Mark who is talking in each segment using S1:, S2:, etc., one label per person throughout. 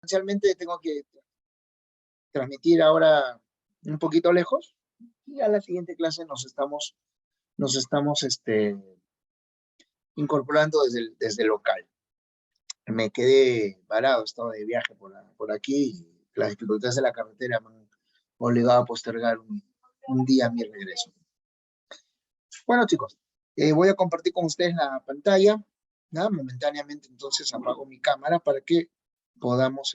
S1: Esencialmente tengo que transmitir ahora un poquito lejos y a la siguiente clase nos estamos incorporando desde el local. Me quedé parado, estaba de viaje por aquí y las dificultades de la carretera me han obligado a postergar un día mi regreso. Bueno, chicos, voy a compartir con ustedes la pantalla. Nada, momentáneamente entonces apago mi cámara para que podamos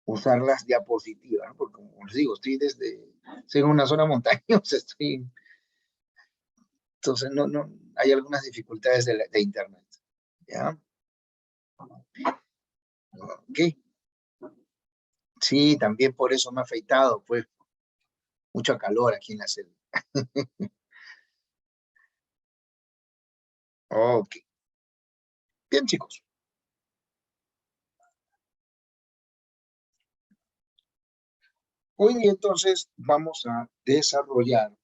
S1: usar las diapositivas, ¿no? Porque como les digo, estoy en una zona montañosa, entonces no, hay algunas dificultades de internet, ¿ya? Ok, sí, también por eso me he afeitado, pues, mucho calor aquí en la selva. Ok, bien, chicos. Hoy día entonces vamos a desarrollar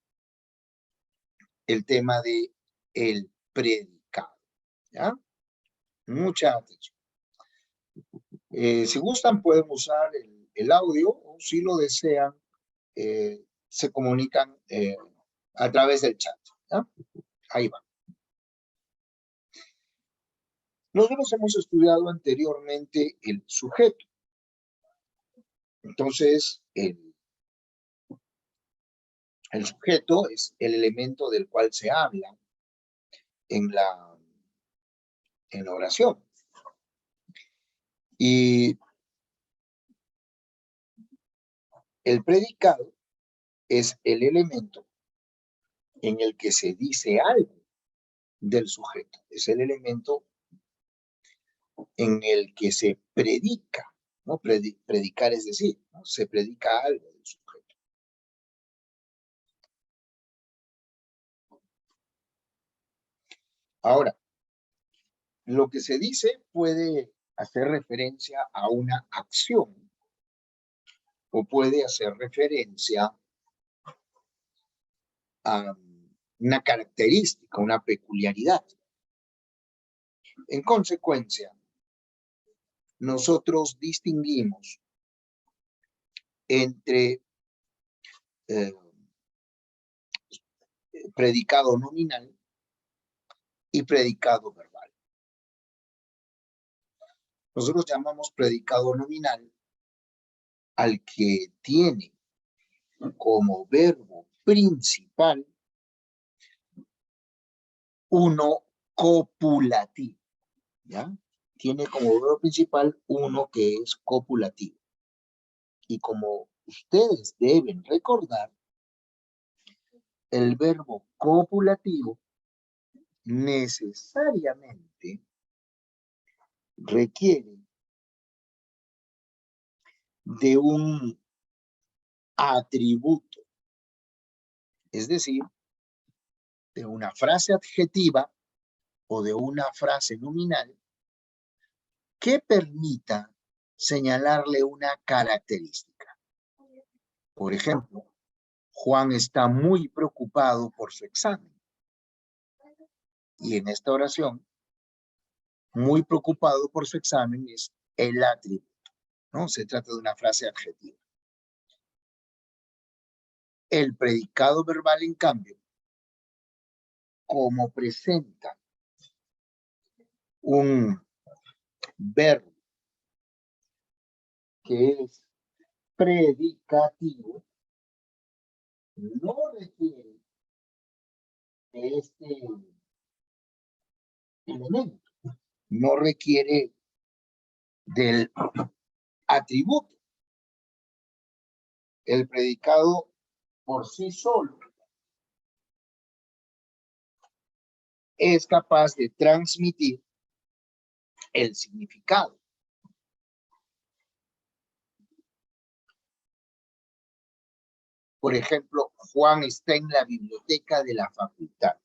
S1: el tema de el predicado, ¿ya? Mucha atención. Si gustan, pueden usar el audio o si lo desean, se comunican a través del chat, ¿ya? Ahí va. Nosotros hemos estudiado anteriormente el sujeto. Entonces, el sujeto es el elemento del cual se habla en la oración. Y el predicado es el elemento en el que se dice algo del sujeto. Es el elemento en el que se predica, ¿no? Predicar es decir, ¿no? Se predica algo del sujeto. Ahora, lo que se dice puede hacer referencia a una acción o puede hacer referencia a una característica, una peculiaridad. En consecuencia, nosotros distinguimos entre predicado nominal y predicado verbal. Nosotros llamamos predicado nominal al que tiene como verbo principal uno copulativo, ¿ya? Tiene como verbo principal uno que es copulativo. Y como ustedes deben recordar, el verbo copulativo necesariamente requiere de un atributo, es decir, de una frase adjetiva o de una frase nominal que permita señalarle una característica. Por ejemplo, Juan está muy preocupado por su examen. Y en esta oración, muy preocupado por su examen es el atributo, ¿no? Se trata de una frase adjetiva. El predicado verbal, en cambio, como presenta un verbo que es predicativo, no requiere de este elemento, no requiere del atributo. El predicado por sí solo es capaz de transmitir el significado. Por ejemplo, Juan está en la biblioteca de la facultad.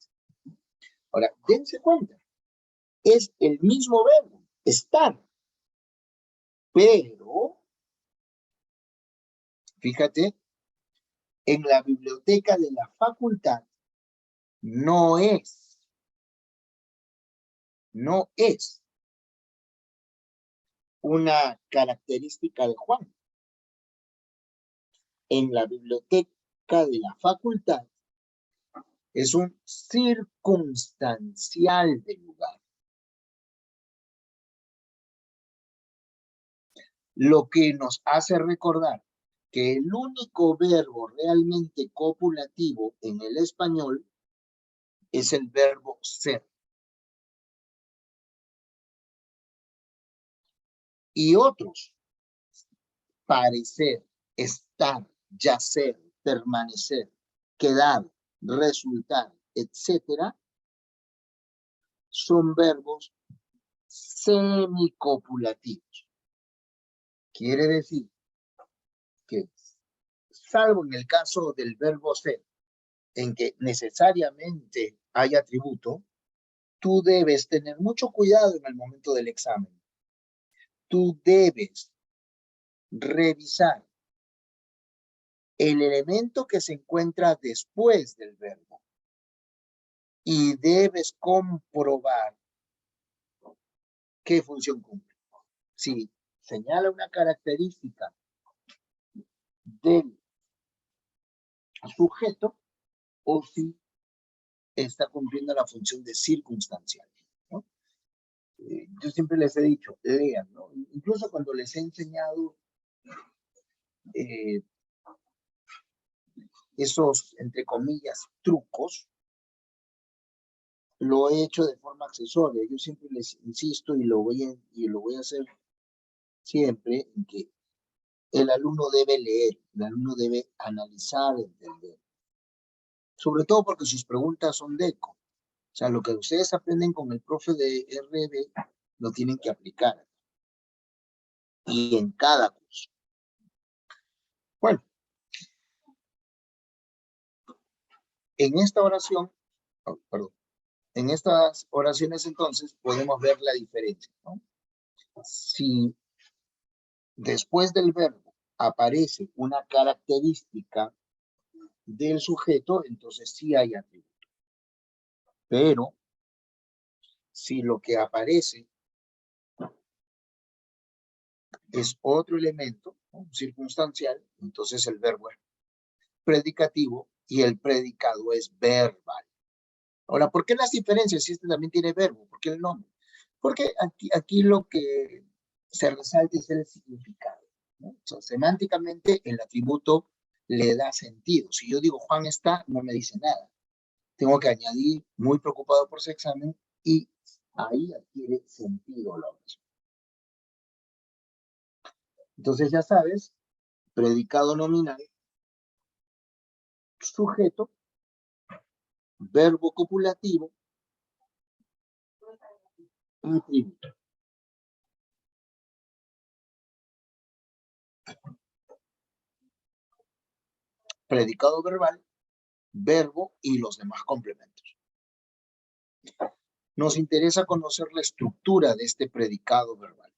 S1: Ahora, dense cuenta, es el mismo verbo, estar. Pero, fíjate, en la biblioteca de la facultad no es no es una característica de Juan. En la biblioteca de la facultad es un circunstancial del lugar. Lo que nos hace recordar que el único verbo realmente copulativo en el español es el verbo ser. Y otros, parecer, estar, yacer, permanecer, quedar, resultar, etcétera, son verbos semicopulativos. Quiere decir que, salvo en el caso del verbo ser, en que necesariamente hay atributo, tú debes tener mucho cuidado en el momento del examen. Tú debes revisar el elemento que se encuentra después del verbo y debes comprobar qué función cumple. Si señala una característica del sujeto o si está cumpliendo la función de circunstancial, ¿no? Yo siempre les he dicho, lean, ¿no? Incluso cuando les he enseñado esos, entre comillas, trucos, lo he hecho de forma accesoria. Yo siempre les insisto y lo voy a hacer siempre, en que el alumno debe leer, el alumno debe analizar, entender. Sobre todo porque sus preguntas son de eco. O sea, lo que ustedes aprenden con el profe de RB lo tienen que aplicar. Y en cada curso. Bueno, en esta oración, en estas oraciones entonces podemos ver la diferencia, ¿no? Si después del verbo aparece una característica del sujeto, entonces sí hay atributo. Pero si lo que aparece es otro elemento, ¿no?, circunstancial, entonces el verbo es predicativo y el predicado es verbal. Ahora, ¿por qué las diferencias si este también tiene verbo? ¿Por qué el nombre? Porque aquí lo que se resalta es el significado, ¿no? O sea, semánticamente el atributo le da sentido. Si yo digo Juan está, no me dice nada. Tengo que añadir muy preocupado por su examen y ahí adquiere sentido la oración. Entonces ya sabes, predicado nominal, sujeto, verbo copulativo, atributo. Predicado verbal, verbo y los demás complementos. Nos interesa conocer la estructura de este predicado verbal.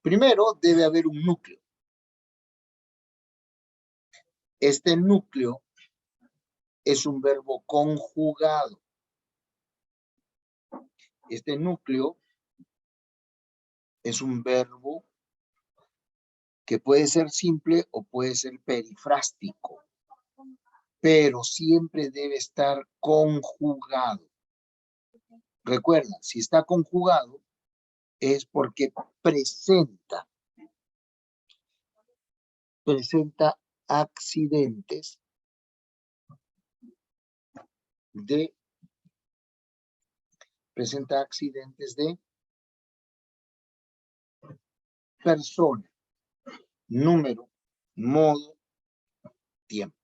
S1: Primero, debe haber un núcleo. Este núcleo es un verbo conjugado. Este núcleo es un verbo que puede ser simple o puede ser perifrástico, pero siempre debe estar conjugado. Recuerda, si está conjugado es porque presenta accidentes de persona, número, modo, tiempo.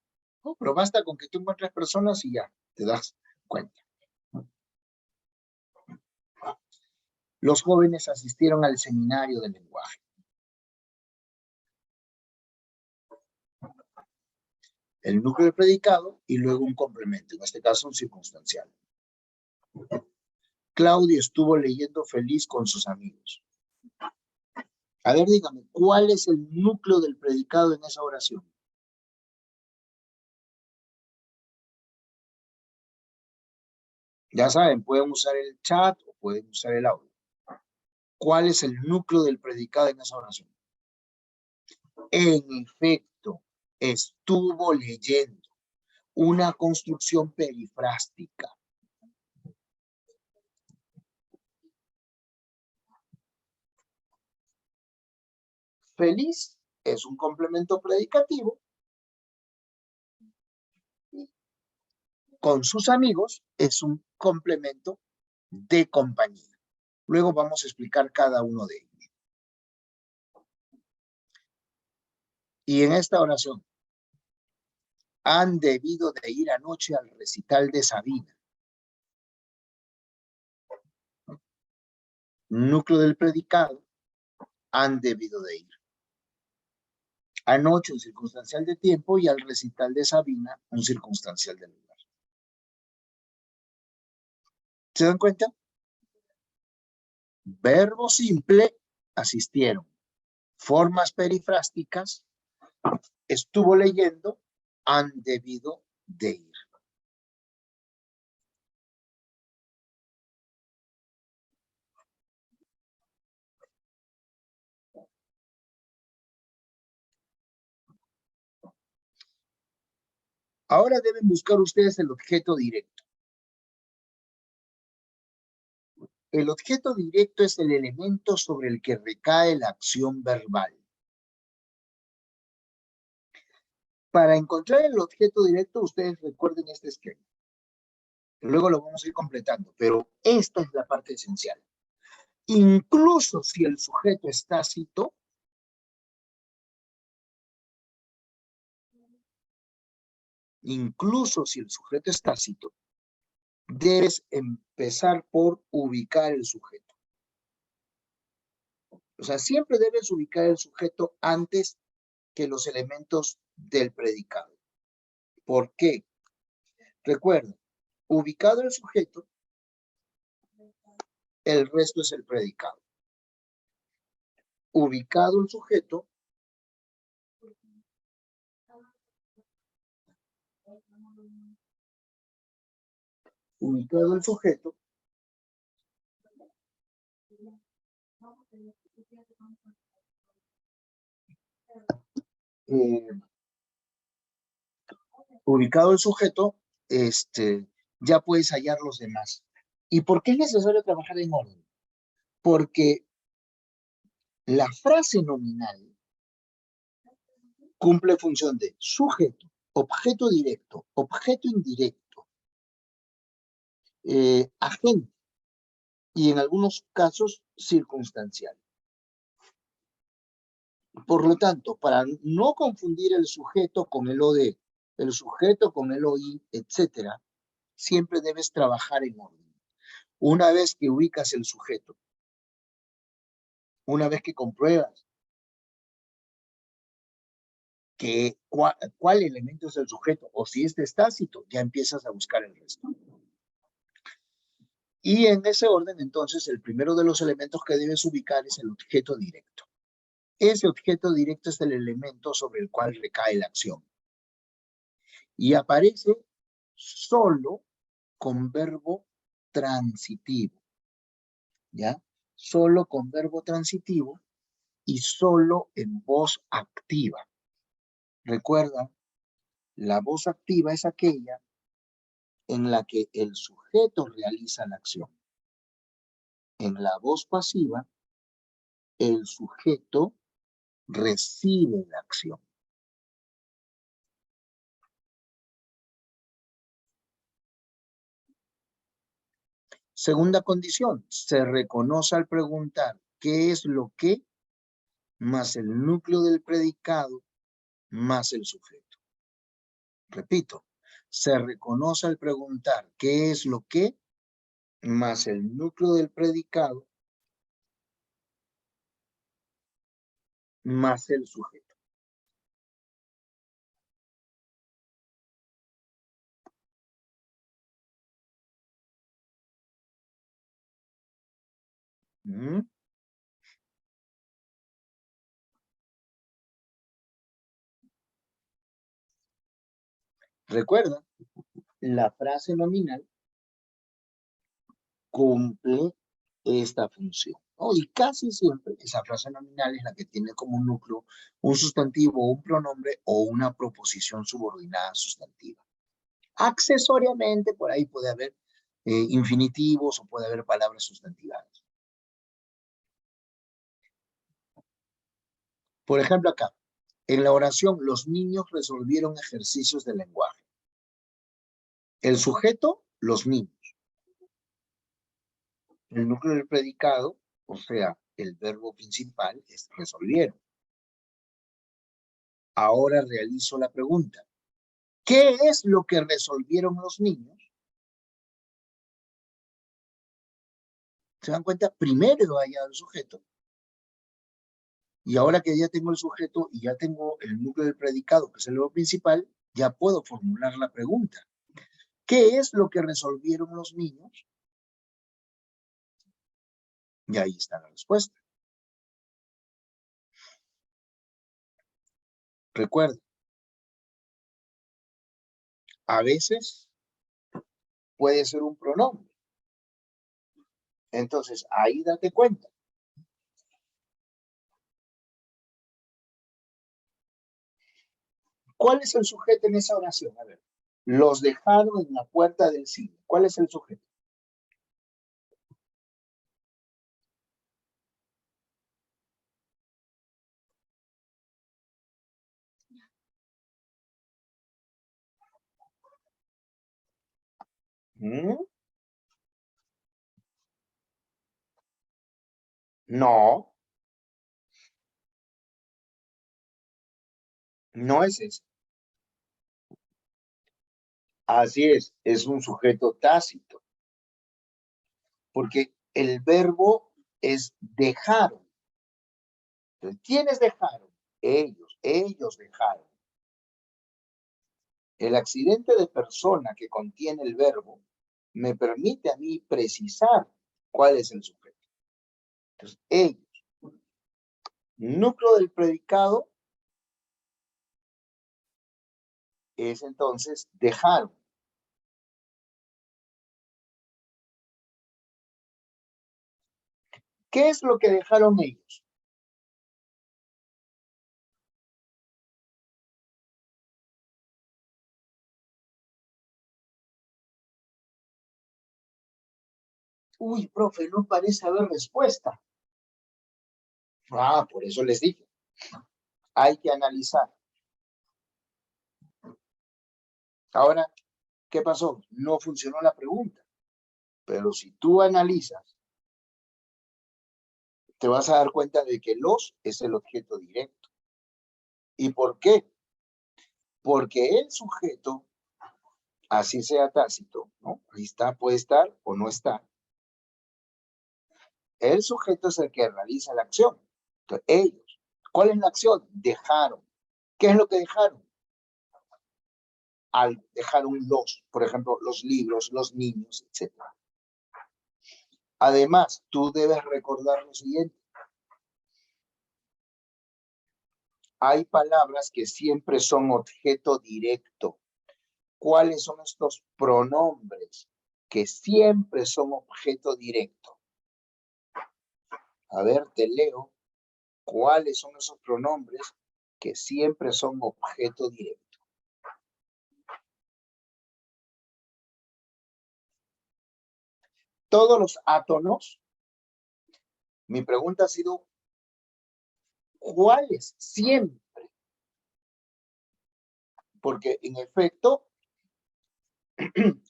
S1: No, pero basta con que tú encuentres personas y ya te das cuenta. Los jóvenes asistieron al seminario del lenguaje. El núcleo del predicado y luego un complemento, en este caso un circunstancial. Claudio estuvo leyendo feliz con sus amigos. A ver, dígame, ¿cuál es el núcleo del predicado en esa oración? Ya saben, pueden usar el chat o pueden usar el audio. ¿Cuál es el núcleo del predicado en esa oración? En efecto, estuvo leyendo una construcción perifrástica. Feliz es un complemento predicativo. Con sus amigos es un complemento de compañía. Luego vamos a explicar cada uno de ellos. Y en esta oración, han debido de ir anoche al recital de Sabina. Núcleo del predicado, han debido de ir. Anoche un circunstancial de tiempo y al recital de Sabina un circunstancial de lugar. ¿Se dan cuenta? Verbo simple, asistieron. Formas perifrásticas, estuvo leyendo, han debido de ir. Ahora deben buscar ustedes el objeto directo. El objeto directo es el elemento sobre el que recae la acción verbal. Para encontrar el objeto directo, ustedes recuerden este esquema. Luego lo vamos a ir completando, pero esta es la parte esencial. Incluso si el sujeto es tácito, debes empezar por ubicar el sujeto. O sea, siempre debes ubicar el sujeto antes que los elementos del predicado. ¿Por qué? Recuerda, ubicado el sujeto, el resto es el predicado. Ubicado el sujeto, eh, ubicado el sujeto, ya puedes hallar los demás. ¿Y por qué es necesario trabajar en orden? Porque la frase nominal cumple función de sujeto, objeto directo, objeto indirecto, agente y en algunos casos circunstancial. Por lo tanto, para no confundir el sujeto con el OD, el sujeto con el OI, etcétera, siempre debes trabajar en orden. Una vez que ubicas el sujeto, una vez que compruebas que cuál elemento es el sujeto o si este es tácito, ya empiezas a buscar el resto. Y en ese orden, entonces, el primero de los elementos que debes ubicar es el objeto directo. Ese objeto directo es el elemento sobre el cual recae la acción. Y aparece solo con verbo transitivo, ¿ya? Solo con verbo transitivo y solo en voz activa. Recuerda, la voz activa es aquella en la que el sujeto realiza la acción. En la voz pasiva, el sujeto recibe la acción. Segunda condición, se reconoce al preguntar qué es lo que más el núcleo del predicado más el sujeto. Repito, se reconoce al preguntar qué es lo que más el núcleo del predicado más el sujeto. ¿Mm? Recuerda, la frase nominal cumple esta función, ¿no? Y casi siempre esa frase nominal es la que tiene como un núcleo un sustantivo, un pronombre o una proposición subordinada sustantiva. Accesoriamente, por ahí puede haber infinitivos o puede haber palabras sustantivadas. Por ejemplo, acá, en la oración, los niños resolvieron ejercicios de lenguaje. El sujeto, los niños. El núcleo del predicado, o sea, el verbo principal, es resolvieron. Ahora realizo la pregunta. ¿Qué es lo que resolvieron los niños? ¿Se dan cuenta? Primero hay el sujeto. Y ahora que ya tengo el sujeto y ya tengo el núcleo del predicado, que es el verbo principal, ya puedo formular la pregunta. ¿Qué es lo que resolvieron los niños? Y ahí está la respuesta. Recuerda, a veces puede ser un pronombre. Entonces, ahí date cuenta. ¿Cuál es el sujeto en esa oración? A ver, los dejaron en la puerta del cine. ¿Cuál es el sujeto? ¿Mm? No, no es ese. Así es un sujeto tácito, porque el verbo es dejaron. Entonces, ¿quiénes dejaron? Ellos dejaron. El accidente de persona que contiene el verbo me permite a mí precisar cuál es el sujeto. Entonces, ellos. Núcleo del predicado es entonces dejaron. ¿Qué es lo que dejaron ellos? Uy, profe, no parece haber respuesta. Ah, por eso les dije. Hay que analizar. Ahora, ¿qué pasó? No funcionó la pregunta. Pero si tú analizas, te vas a dar cuenta de que los es el objeto directo. ¿Y por qué? Porque el sujeto, así sea tácito, ¿no? Ahí está, puede estar o no está. El sujeto es el que realiza la acción. Entonces, ellos. ¿Cuál es la acción? Dejaron. ¿Qué es lo que dejaron? Al dejar un los, por ejemplo, los libros, los niños, etc. Además, tú debes recordar lo siguiente. Hay palabras que siempre son objeto directo. ¿Cuáles son estos pronombres que siempre son objeto directo? A ver, te leo. ¿Cuáles son esos pronombres que siempre son objeto directo? Todos los átonos. Mi pregunta ha sido, ¿cuáles siempre? Porque en efecto,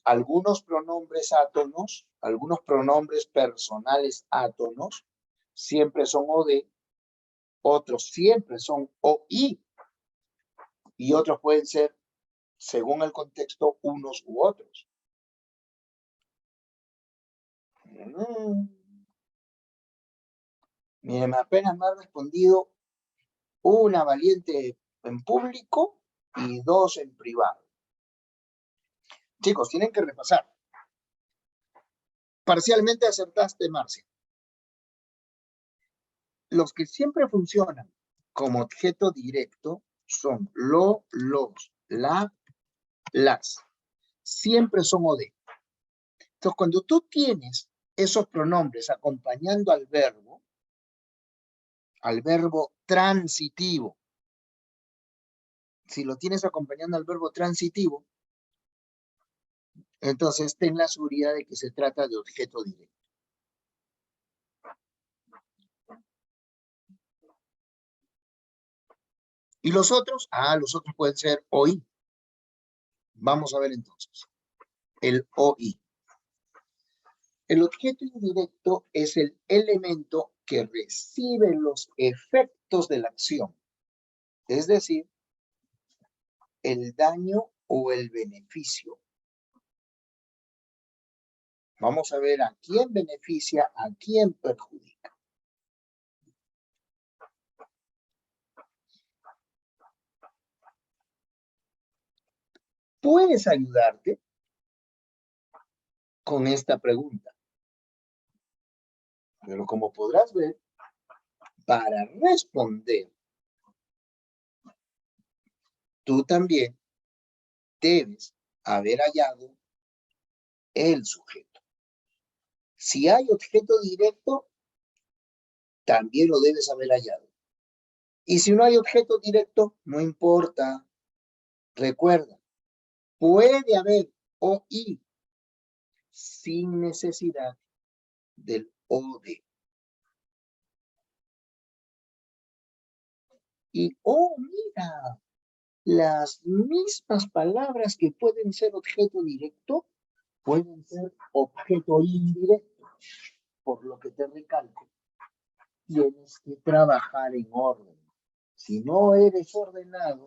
S1: algunos pronombres átonos, algunos pronombres personales átonos, siempre son o de, otros siempre son o y otros pueden ser, según el contexto, unos u otros. Miren, apenas me ha respondido una valiente en público y dos en privado. Chicos, tienen que repasar. Parcialmente acertaste, Marcia. Los que siempre funcionan como objeto directo son lo, los, la, las. Siempre son o de. Entonces, cuando tú tienes esos pronombres acompañando al verbo transitivo. Si lo tienes acompañando al verbo transitivo, entonces ten la seguridad de que se trata de objeto directo. ¿Y los otros? Los otros pueden ser OI. Vamos a ver entonces. El OI. El objeto indirecto es el elemento que recibe los efectos de la acción, es decir, el daño o el beneficio. Vamos a ver a quién beneficia, a quién perjudica. Puedes ayudarte con esta pregunta. Pero como podrás ver, para responder, tú también debes haber hallado el sujeto. Si hay objeto directo, también lo debes haber hallado. Y si no hay objeto directo, no importa. Recuerda, puede haber OI sin necesidad del OD. Y, mira, las mismas palabras que pueden ser objeto directo, pueden ser objeto indirecto. Por lo que te recalco, tienes que trabajar en orden. Si no eres ordenado,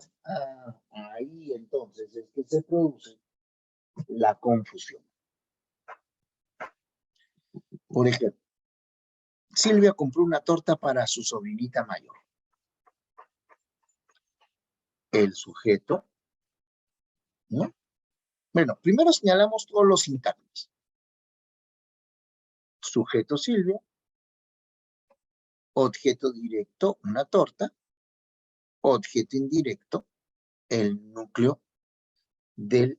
S1: ahí entonces es que se produce la confusión. Por ejemplo, Silvia compró una torta para su sobrinita mayor. El sujeto, ¿no? Bueno, primero señalamos todos los sintagmas. Sujeto Silvia, objeto directo, una torta, objeto indirecto, el núcleo del,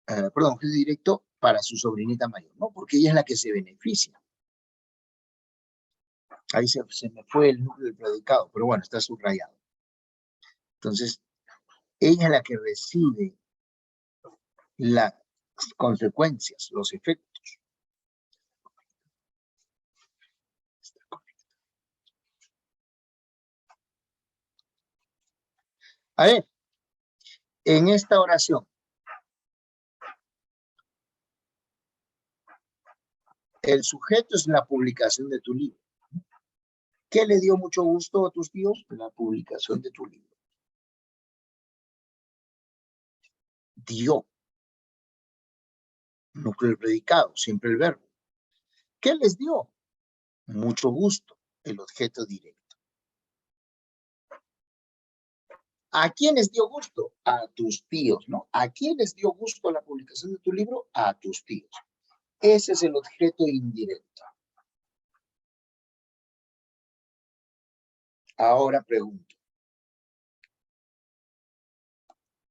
S1: objeto directo para su sobrinita mayor, ¿no? Porque ella es la que se beneficia. Ahí se me fue el núcleo del predicado, pero bueno, está subrayado. Entonces, ella es la que recibe las consecuencias, los efectos. A ver, en esta oración, el sujeto es la publicación de tu libro. ¿Qué le dio mucho gusto a tus tíos? La publicación de tu libro. Dio. Núcleo del predicado, siempre el verbo. ¿Qué les dio? Mucho gusto, el objeto directo. ¿A quiénes dio gusto? A tus tíos, ¿no? ¿A quiénes dio gusto la publicación de tu libro? A tus tíos. Ese es el objeto indirecto. Ahora pregunto.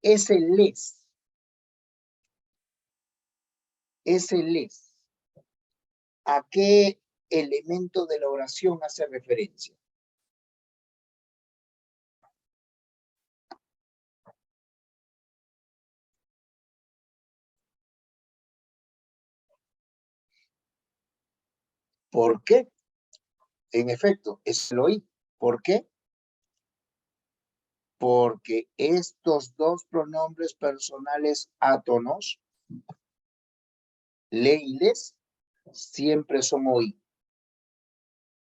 S1: Ese les. ¿A qué elemento de la oración hace referencia? ¿Por qué? En efecto, es el oí. ¿Por qué? Porque estos dos pronombres personales átonos, le y les, siempre son oí.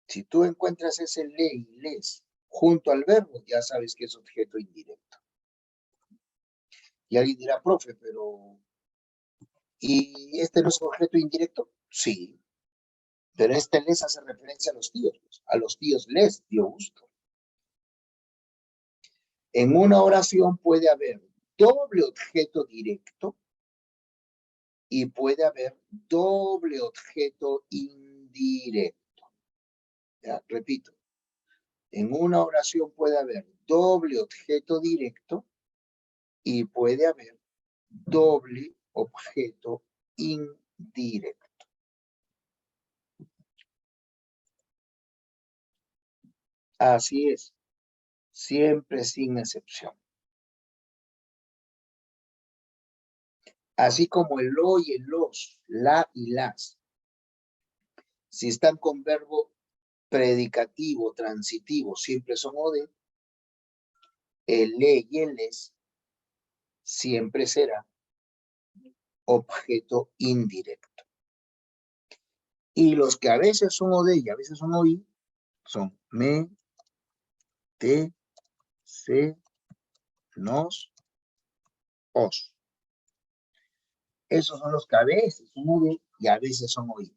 S1: Si tú encuentras ese le y les junto al verbo, ya sabes que es objeto indirecto. Y alguien dirá, profe, pero ¿y este no es objeto indirecto? Sí, pero este les hace referencia a los tíos. A los tíos les dio gusto. En una oración puede haber doble objeto directo y puede haber doble objeto indirecto. Ya, repito, en una oración puede haber doble objeto directo y puede haber doble objeto indirecto. Así es, siempre sin excepción. Así como el lo y el los, la y las, si están con verbo predicativo, transitivo, siempre son OD, el le y el les siempre será objeto indirecto. Y los que a veces son OD y a veces son OI son me, te, se, nos, os. Esos son los que a veces son OD y a veces son OI.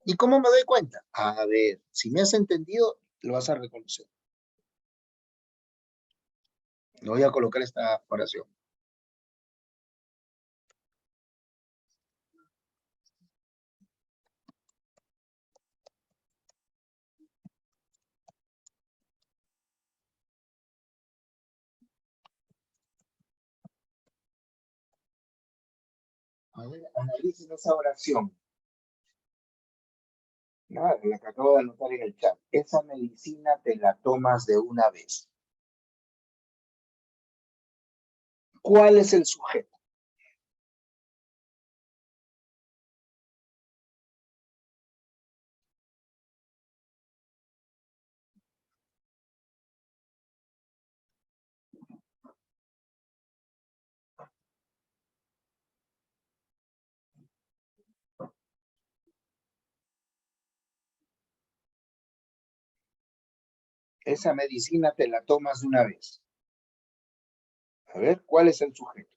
S1: ¿Y cómo me doy cuenta? A ver, si me has entendido, lo vas a reconocer. Voy a colocar esta oración. A ver, analicen esa oración. Nada, la que acabo de anotar en el chat. Esa medicina te la tomas de una vez. ¿Cuál es el sujeto? Esa medicina te la tomas de una vez. A ver, ¿cuál es el sujeto?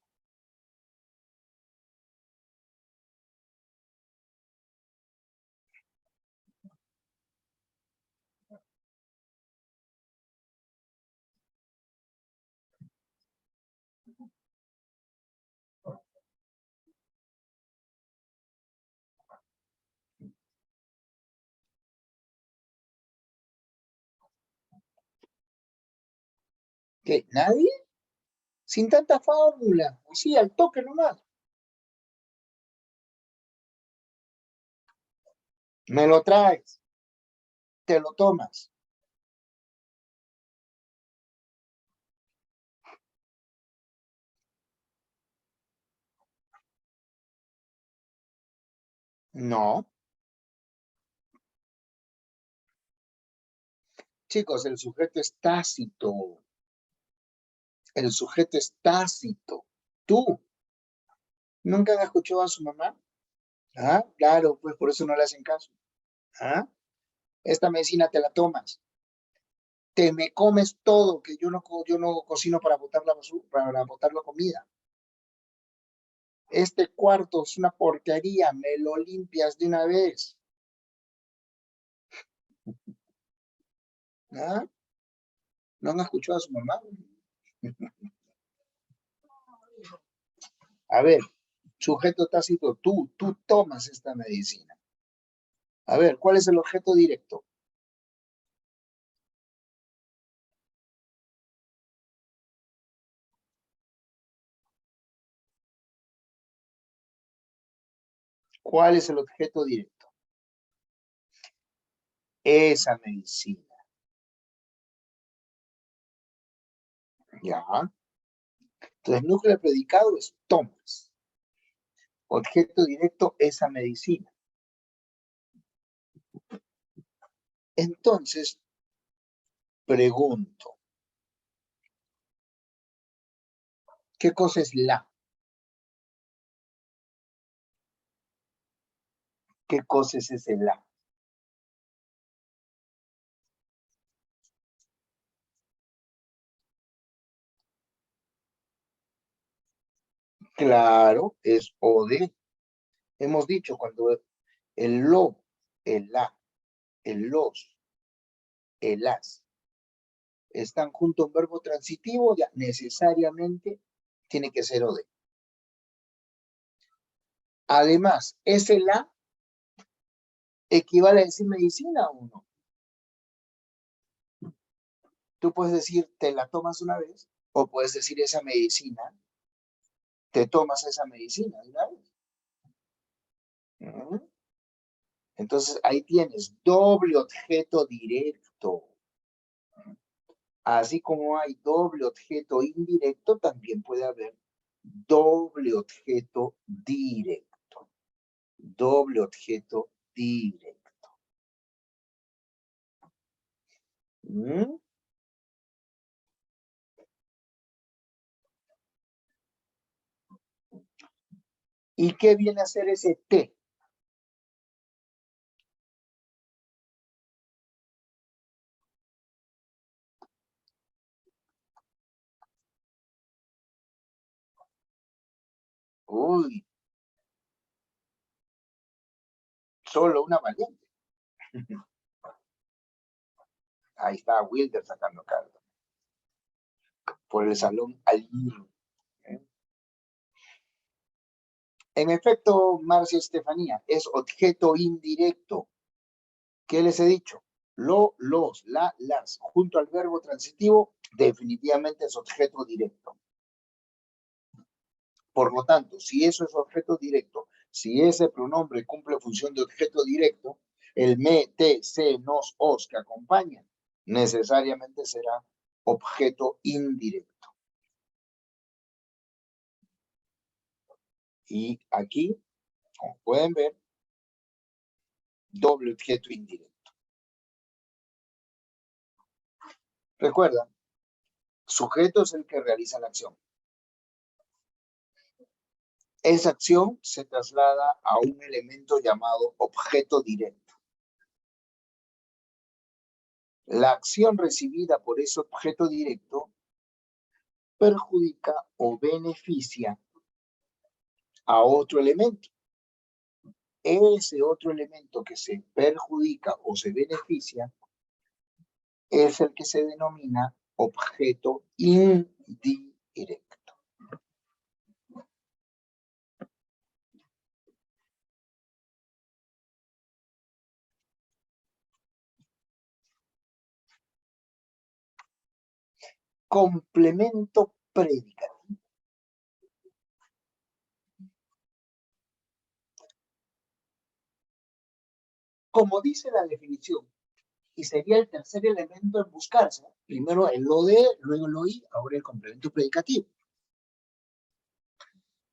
S1: ¿Qué? ¿Nadie? Sin tanta fórmula. Así, al toque nomás. Me lo traes. Te lo tomas. No. Chicos, el sujeto es tácito. El sujeto es tácito. Tú. ¿Nunca han escuchado a su mamá? Ah, claro, pues por eso no le hacen caso. Ah, esta medicina te la tomas. Te me comes todo, que yo no cocino para botar la basura, para botar la comida. Este cuarto es una porquería, me lo limpias de una vez. ¿Ah? ¿No han escuchado a su mamá? A ver, sujeto tácito, tú tomas esta medicina. A ver, ¿cuál es el objeto directo? ¿Cuál es el objeto directo? Esa medicina. ¿Ya? Entonces, núcleo de predicado es tomas. Objeto directo, esa medicina. Entonces, pregunto, ¿qué cosa es la? ¿Qué cosa es ese la? Claro, es o de. Hemos dicho cuando el lo, el la, el los, el las están junto a un verbo transitivo, ya necesariamente tiene que ser o de. Además, ese la equivale a decir medicina o no. Tú puedes decir, te la tomas una vez, o puedes decir esa medicina, te tomas esa medicina de una vez. ¿Mm? Entonces ahí tienes doble objeto directo. Así como hay doble objeto indirecto, también puede haber doble objeto directo. Doble objeto directo. ¿Mm? ¿Y qué viene a ser ese T? Uy, solo una variante. Ahí está Wilder sacando carta. Por el salón Algiro. ¿Eh? En efecto, Marcia Estefanía, es objeto indirecto. ¿Qué les he dicho? Lo, los, la, las, junto al verbo transitivo, definitivamente es objeto directo. Por lo tanto, si eso es objeto directo, si ese pronombre cumple función de objeto directo, el me, te, se, nos, os que acompañan necesariamente será objeto indirecto. Y aquí, como pueden ver, doble objeto indirecto. Recuerda, sujeto es el que realiza la acción. Esa acción se traslada a un elemento llamado objeto directo. La acción recibida por ese objeto directo perjudica o beneficia a otro elemento. Ese otro elemento que se perjudica o se beneficia es el que se denomina objeto indirecto. Complemento predicativo. Como dice la definición, y sería el tercer elemento en buscarse, primero el lo de, luego el oí, ahora el complemento predicativo.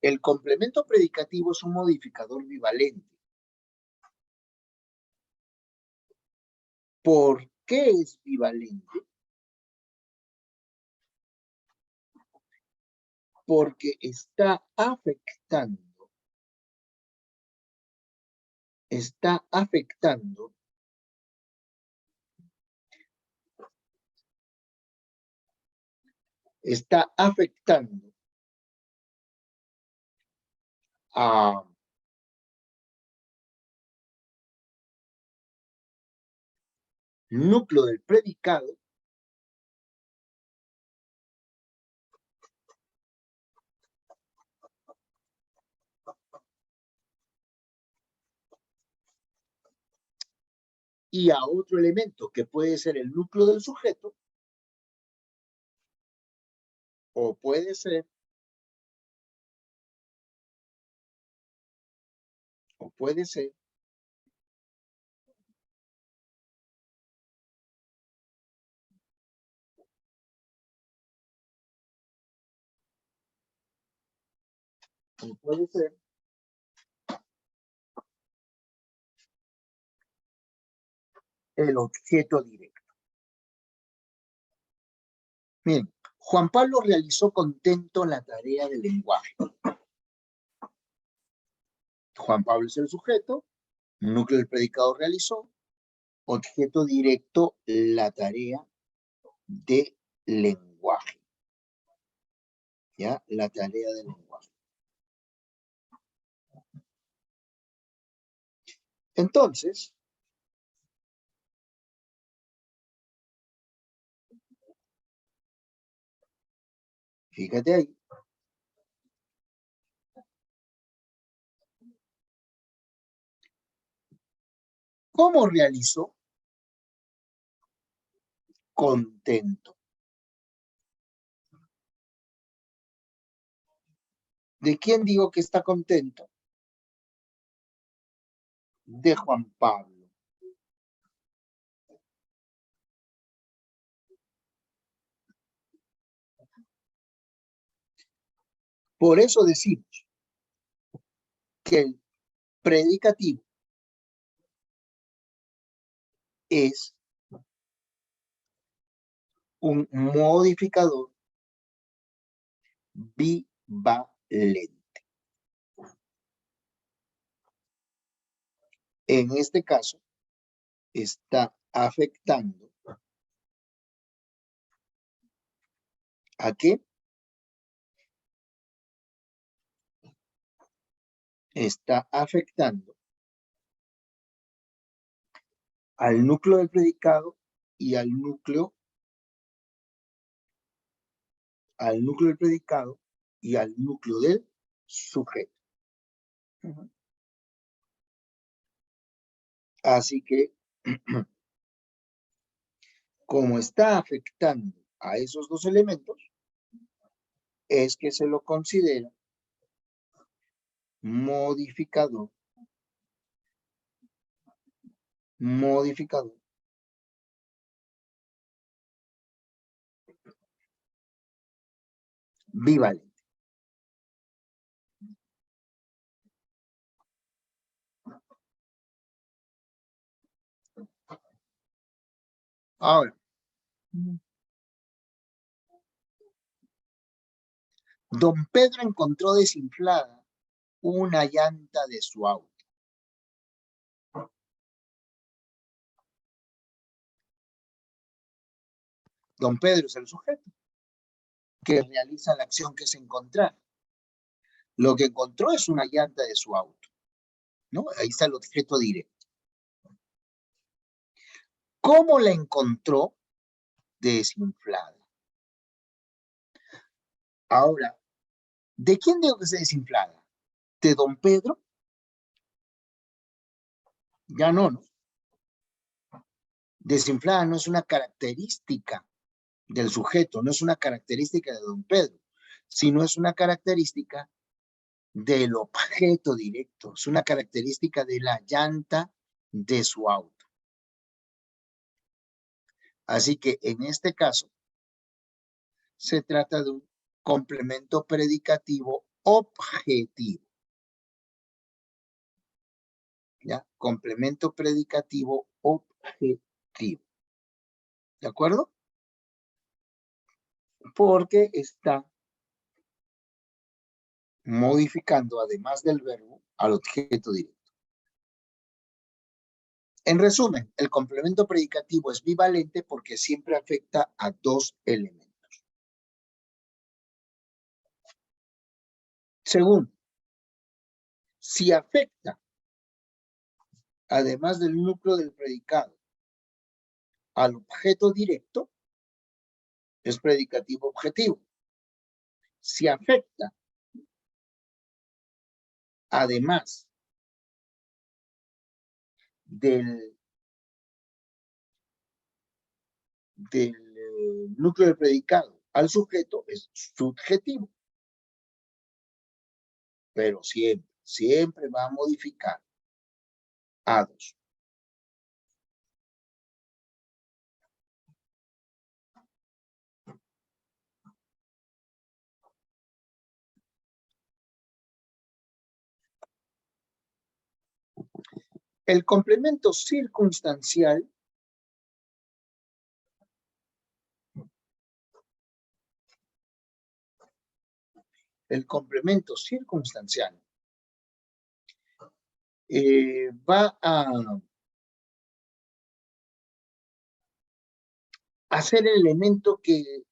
S1: El complemento predicativo es un modificador bivalente. ¿Por qué es bivalente? Porque está afectando a núcleo del predicado y a otro elemento que puede ser el núcleo del sujeto o puede ser o puede ser o puede ser el objeto directo. Bien, Juan Pablo realizó contento la tarea del lenguaje. Juan Pablo es el sujeto, núcleo del predicado realizó, objeto directo la tarea de lenguaje. ¿Ya? La tarea del lenguaje. Entonces, fíjate ahí, ¿cómo realizó? Contento. ¿De quién digo que está contento? de Juan Pablo. Por eso decimos que el predicativo es un modificador bivalente. En este caso, está afectando ¿a qué? Está afectando al núcleo del predicado y al núcleo del predicado y al núcleo del sujeto. Así que, como está afectando a esos dos elementos, es que se lo considera modificador bivalente. Ahora, don Pedro encontró desinflada una llanta de su auto. Don Pedro es el sujeto que realiza la acción que es encontrar. Lo que encontró es una llanta de su auto, ¿no? Ahí está el objeto directo. ¿Cómo la encontró? Desinflada. Ahora, ¿de quién digo que sea desinflada? ¿De don Pedro? Ya no, ¿no? Desinflada no es una característica del sujeto, no es una característica de don Pedro, sino es una característica del objeto directo, es una característica de la llanta de su auto. Así que en este caso, se trata de un complemento predicativo objetivo. ¿Ya? Complemento predicativo objetivo. ¿De acuerdo? Porque está modificando, además del verbo, al objeto directo. En resumen, el complemento predicativo es bivalente porque siempre afecta a dos elementos. Segundo, si afecta, además del núcleo del predicado, al objeto directo, es predicativo objetivo. Si afecta, además del núcleo del predicado al sujeto, es subjetivo. Pero siempre va a modificar a dos. El complemento circunstancial va a ser el elemento que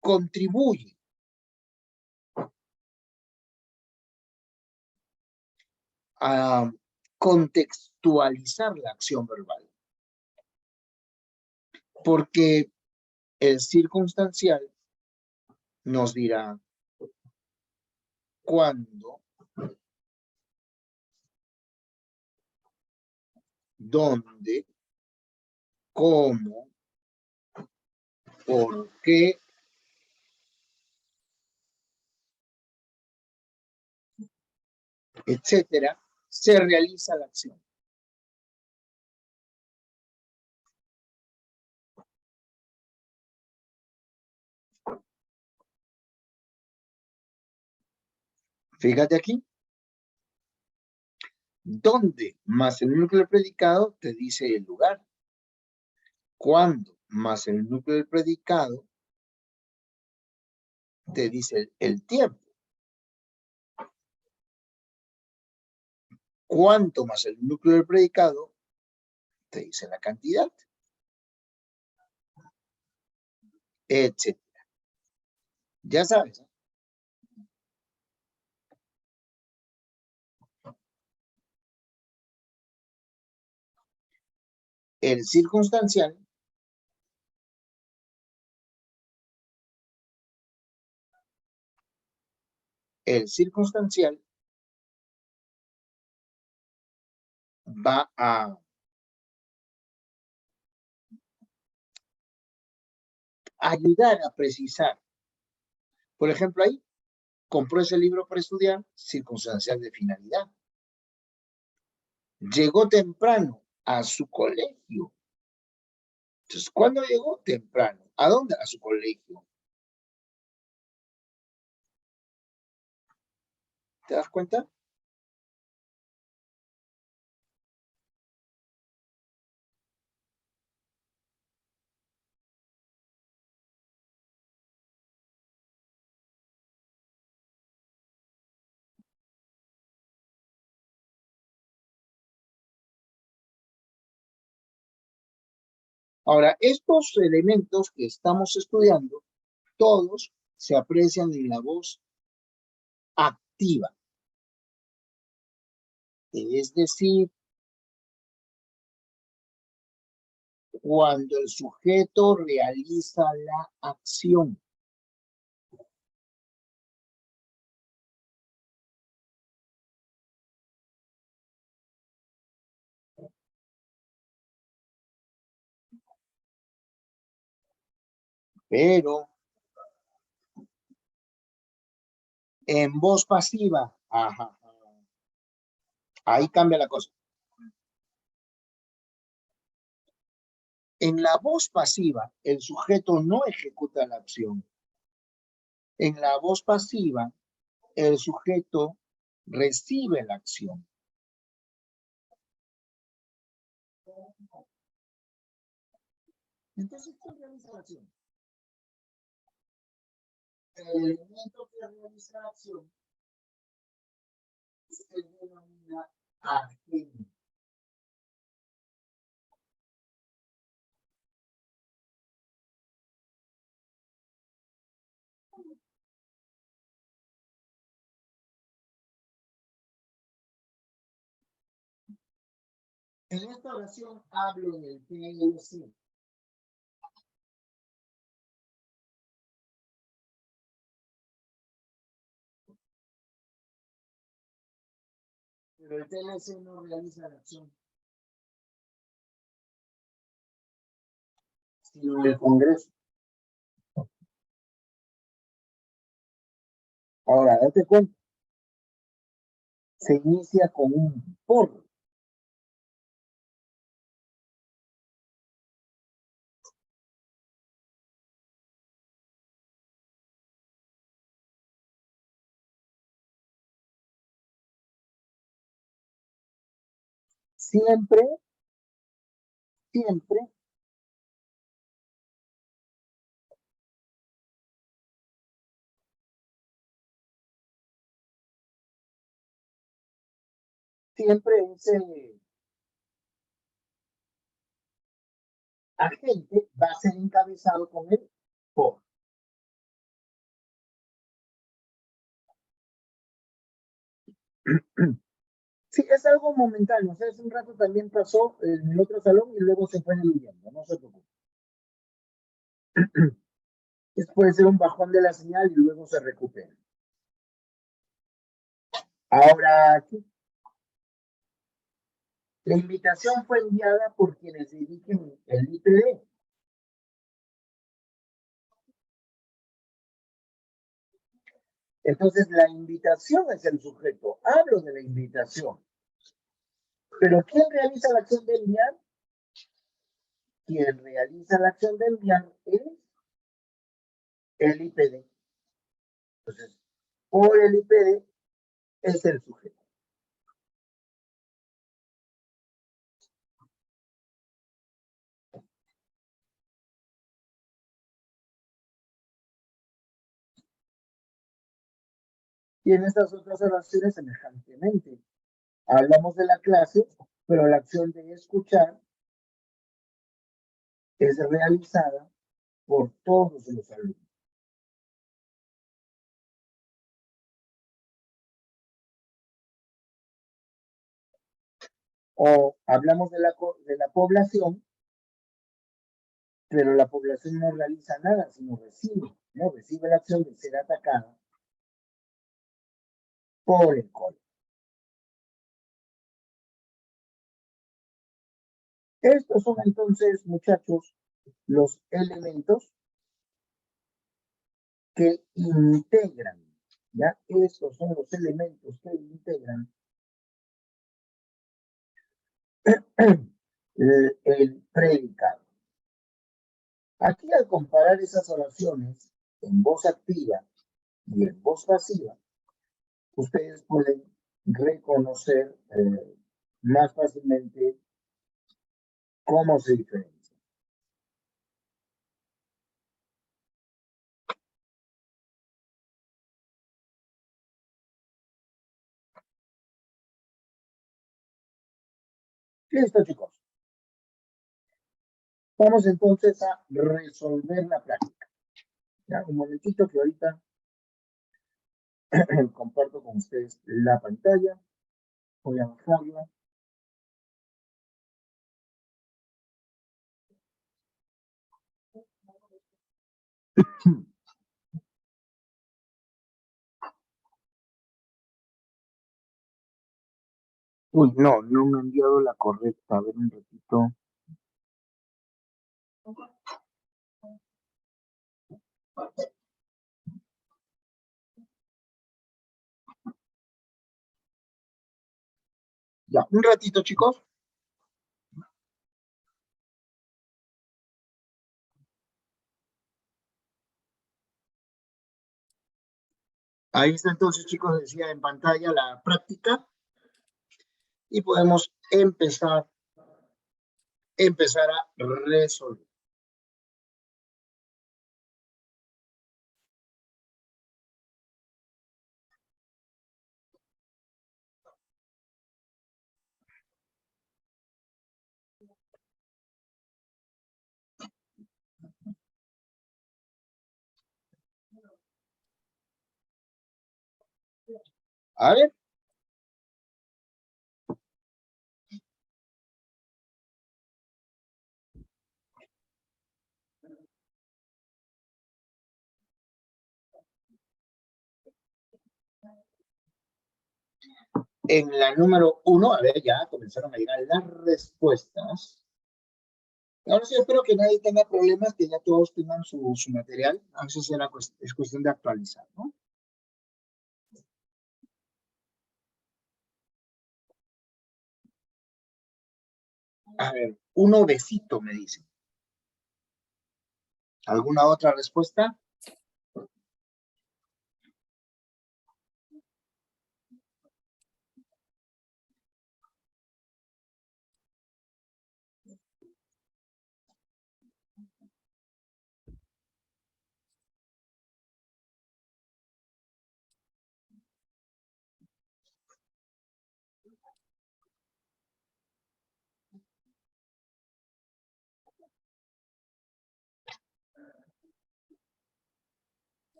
S1: contribuye a contextualizar la acción verbal. Porque el circunstancial nos dirá cuándo, dónde, cómo, por qué etcétera, se realiza la acción. Fíjate aquí. ¿Dónde? Más el núcleo del predicado te dice el lugar. ¿Cuándo? Más el núcleo del predicado te dice el tiempo. ¿Cuánto más el núcleo del predicado te dice la cantidad? Etcétera. Ya sabes, ¿eh? El circunstancial va a ayudar a precisar. Por ejemplo, ahí compró ese libro para estudiar, circunstancial de finalidad. Llegó temprano a su colegio. Entonces, ¿cuándo llegó? Temprano. ¿A dónde? A su colegio. ¿Te das cuenta? Ahora, estos elementos que estamos estudiando, todos se aprecian en la voz activa. Es decir, cuando el sujeto realiza la acción. Pero en voz pasiva, ajá, ahí cambia la cosa. En la voz pasiva, el sujeto no ejecuta la acción. En la voz pasiva, el sujeto recibe la acción. Entonces, ¿quién realiza la acción? El elemento que realiza la acción se denomina agente. En esta oración hablo en el TLC. Pero el TLC no realiza la acción, sino el Congreso. Ahora, date cuenta, se inicia con un por. Siempre, siempre, siempre ese agente va a ser encabezado con el por. Sí, es algo momentáneo. O sea, hace un rato también pasó en el otro salón y luego se fue diluyendo. No se preocupe. Puede ser un bajón de la señal y luego se recupera. Ahora, aquí, la invitación fue enviada por quienes dirigen el IPD. Entonces, la invitación es el sujeto. Hablo de la invitación. Pero ¿quién realiza la acción de enviar? Quien realiza la acción de enviar es el IPD. Entonces, por el IPD es el sujeto. Y en estas otras oraciones, semejantemente, hablamos de la clase, pero la acción de escuchar es realizada por todos los alumnos. O hablamos de la población, pero la población no realiza nada, sino recibe, ¿no? Recibe la acción de ser atacada por el cólera. Estos son entonces, muchachos, los elementos que integran, ¿ya? Estos son los elementos que integran el predicado. Aquí, al comparar esas oraciones en voz activa y en voz pasiva, ustedes pueden reconocer más fácilmente cómo se diferencia. Listo, chicos. Vamos entonces a resolver la práctica. ¿Ya? Un momentito que ahorita comparto con ustedes la pantalla. Voy a bajarla. Uy, no, no me ha enviado la correcta. A ver un ratito. Ya, un ratito, chicos. Ahí está entonces, chicos, decía en pantalla la práctica y podemos empezar a resolver. A ver, en la número 1, a ver, ya comenzaron a llegar las respuestas. Ahora sí, espero que nadie tenga problemas, que ya todos tengan su material. A veces es cuestión de actualizar, ¿no? A ver, un ovecito, me dicen. ¿Alguna otra respuesta?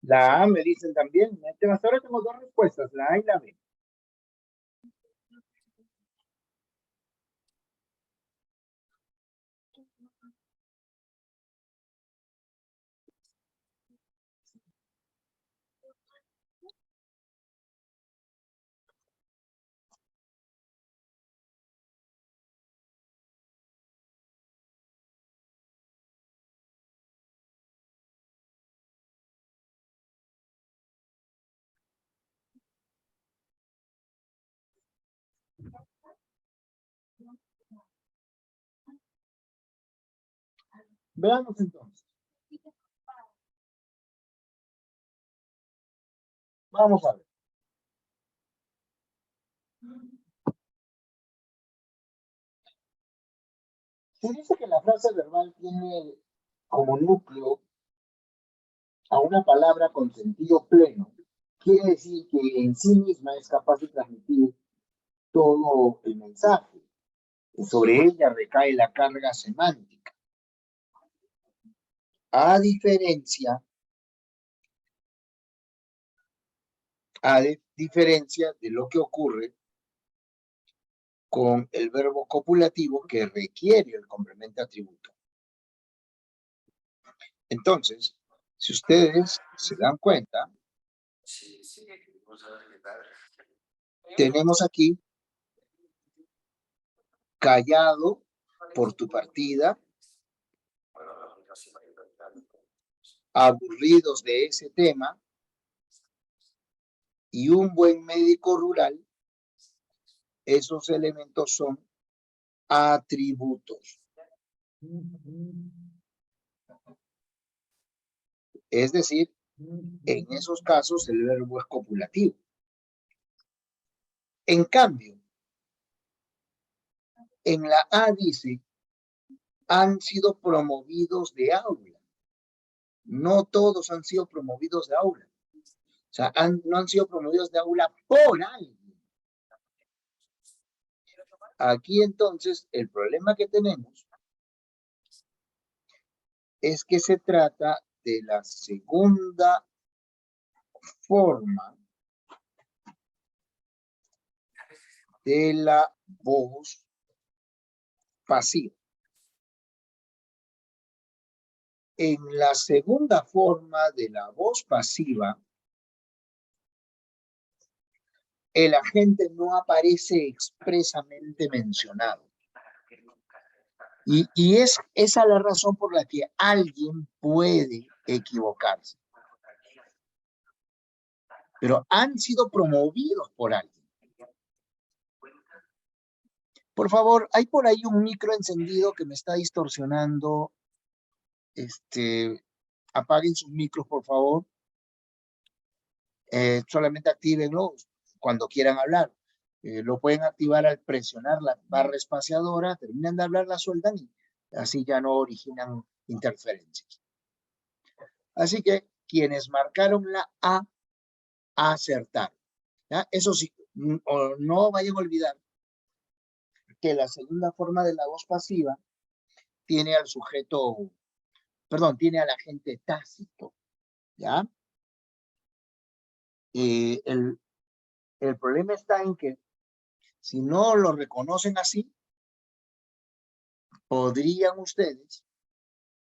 S1: La A me dicen también. Hasta ahora tengo dos respuestas, la A y la B. Veamos entonces. Vamos a ver. Se dice que la frase verbal tiene como núcleo a una palabra con sentido pleno. Quiere decir que en sí misma es capaz de transmitir todo el mensaje. Y sobre ella recae la carga semántica. A diferencia de lo que ocurre con el verbo copulativo que requiere el complemento atributo. Entonces, si ustedes se dan cuenta, tenemos aquí callado por tu partida, aburridos de ese tema, y un buen médico rural. Esos elementos son atributos. Es decir, en esos casos el verbo es copulativo. En cambio, en la A dice, han sido promovidos de aula. No todos han sido promovidos de aula. O sea, no han sido promovidos de aula por alguien. Aquí entonces el problema que tenemos es que se trata de la segunda forma de la voz pasiva. En la segunda forma de la voz pasiva, el agente no aparece expresamente mencionado. Y es esa la razón por la que alguien puede equivocarse. Pero han sido promovidos por alguien. Por favor, hay por ahí un micro encendido que me está distorsionando. Apaguen sus micros, por favor. Solamente actívenlo cuando quieran hablar. Lo pueden activar al presionar la barra espaciadora, terminan de hablar, la sueltan y así ya no originan interferencias. Así que quienes marcaron la A acertaron. ¿Ya? Eso sí, no vayan a olvidar que la segunda forma de la voz pasiva tiene al sujeto, tiene al agente tácito, ¿ya? El problema está en que si no lo reconocen así, podrían ustedes,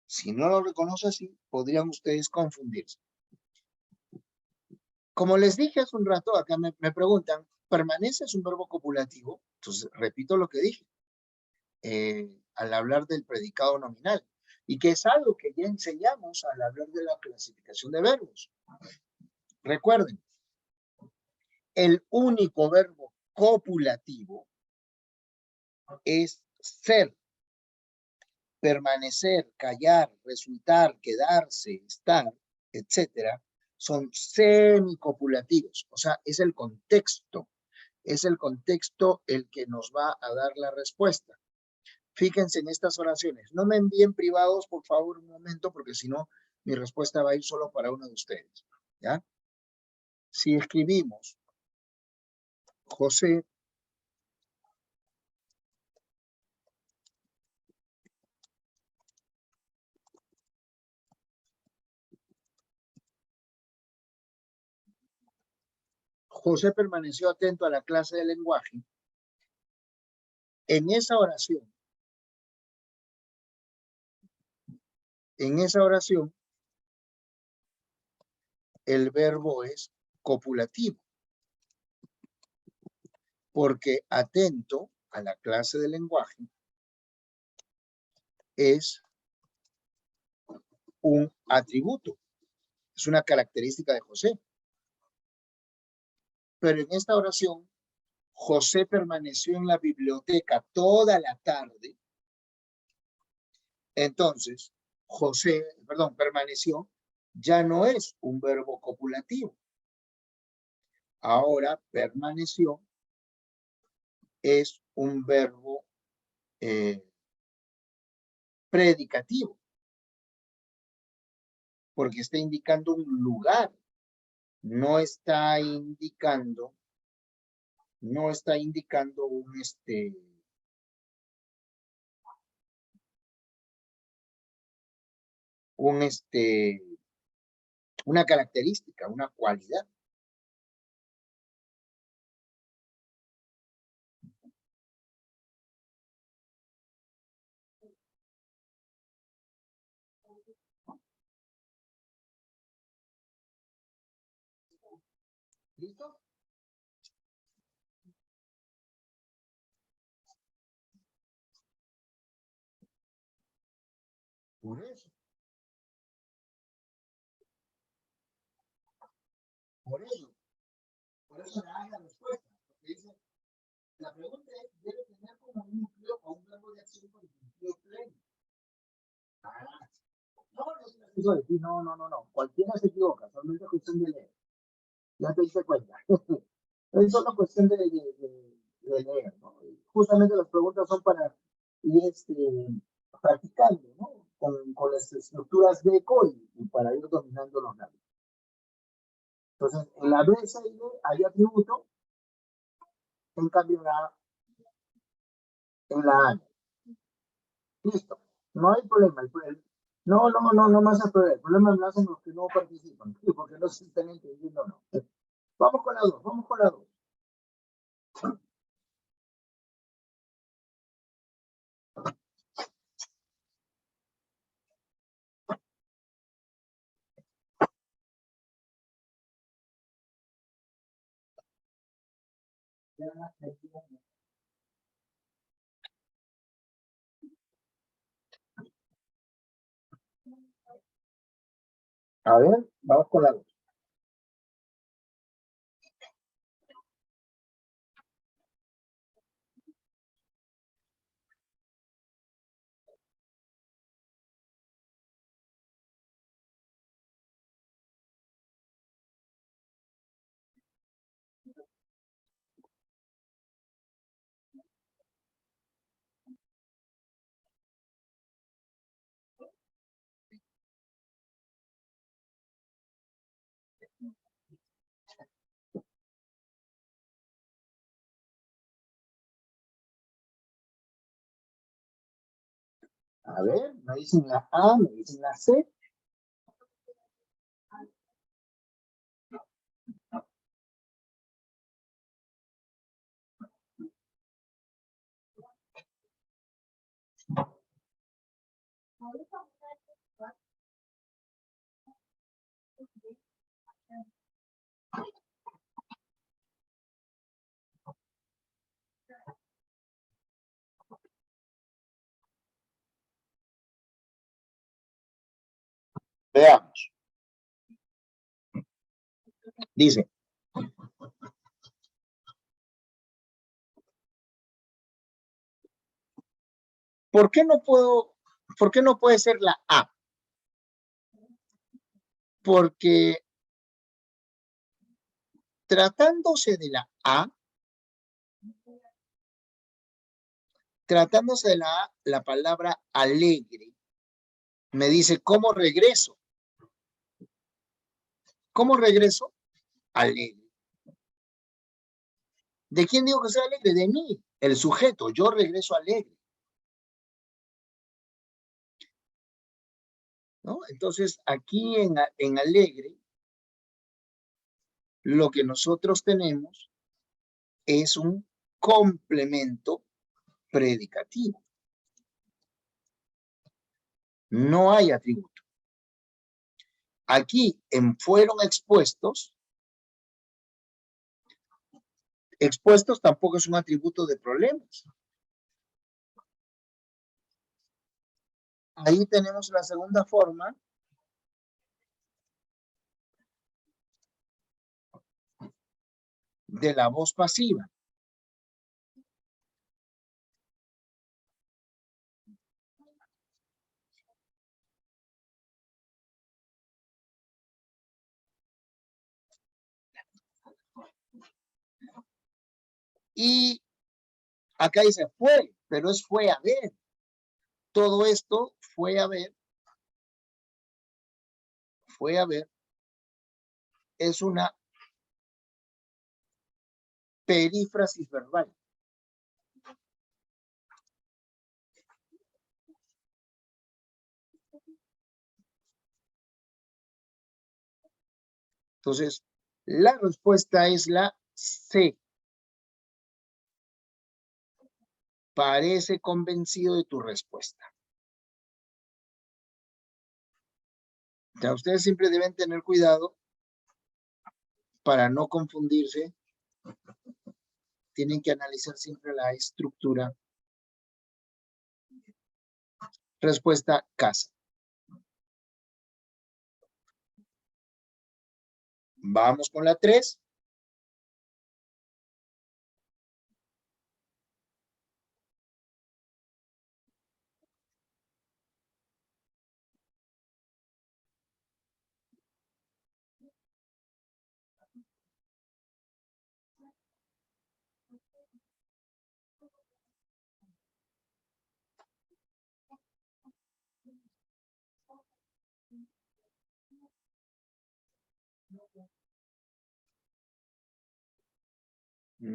S1: si no lo reconocen así, podrían ustedes confundirse. Como les dije hace un rato, acá me preguntan, ¿permanece es un verbo copulativo? Entonces, repito lo que dije al hablar del predicado nominal, y que es algo que ya enseñamos al hablar de la clasificación de verbos. Recuerden, el único verbo copulativo es ser, permanecer, callar, resultar, quedarse, estar, etcétera, son semicopulativos. O sea, es el contexto el que nos va a dar la respuesta. Fíjense en estas oraciones. No me envíen privados, por favor, un momento, porque si no, mi respuesta va a ir solo para uno de ustedes. ¿Ya? Si escribimos José permaneció atento a la clase de lenguaje. En esa oración, En esa oración, el verbo es copulativo, porque atento a la clase de lenguaje es un atributo, es una característica de José. Pero en esta oración, José permaneció en la biblioteca toda la tarde. Entonces, permaneció, ya no es un verbo copulativo. Ahora, permaneció es un verbo predicativo, porque está indicando un lugar, no está indicando una característica, una cualidad. ¿Listo? Por eso. Por eso. Por eso le dan la respuesta. Porque dice, la pregunta es, ¿debe tener como núcleo a un verbo de acción con sentido pleno? Ah, no. Cualquiera se equivoca, solamente es cuestión de leer. Ya te diste cuenta. Es solo cuestión de leer, ¿no? Justamente las preguntas son para ir practicando, ¿no? Con las estructuras de ECO y para ir dominando los labios. Entonces, en la B, C y D hay atributo, en cambio en la A. Listo. No hay problema. No más el problema. El problema lo hacen los que no participan, porque no se están entendiendo, no. Vamos con la 2, vamos con la 2. A ver, vamos con la 2. A ver, me dicen la A, me dicen la C. Veamos. Dice, por qué no puede ser la A? Porque tratándose de la A, la palabra alegre, me dice, ¿cómo regreso? ¿Cómo regreso? Alegre. ¿De quién digo que soy alegre? De mí, el sujeto. Yo regreso alegre. ¿No? Entonces, aquí en alegre, lo que nosotros tenemos es un complemento predicativo. No hay atributo. Aquí en fueron expuestos, expuestos tampoco es un atributo de problemas. Ahí tenemos la segunda forma de la voz pasiva. Y acá dice fue, pero es fue a ver. Todo esto fue a ver, es una perífrasis verbal. Entonces, la respuesta es la C. Parece convencido de tu respuesta. Ya ustedes siempre deben tener cuidado para no confundirse. Tienen que analizar siempre la estructura. Respuesta casa. Vamos con la 3.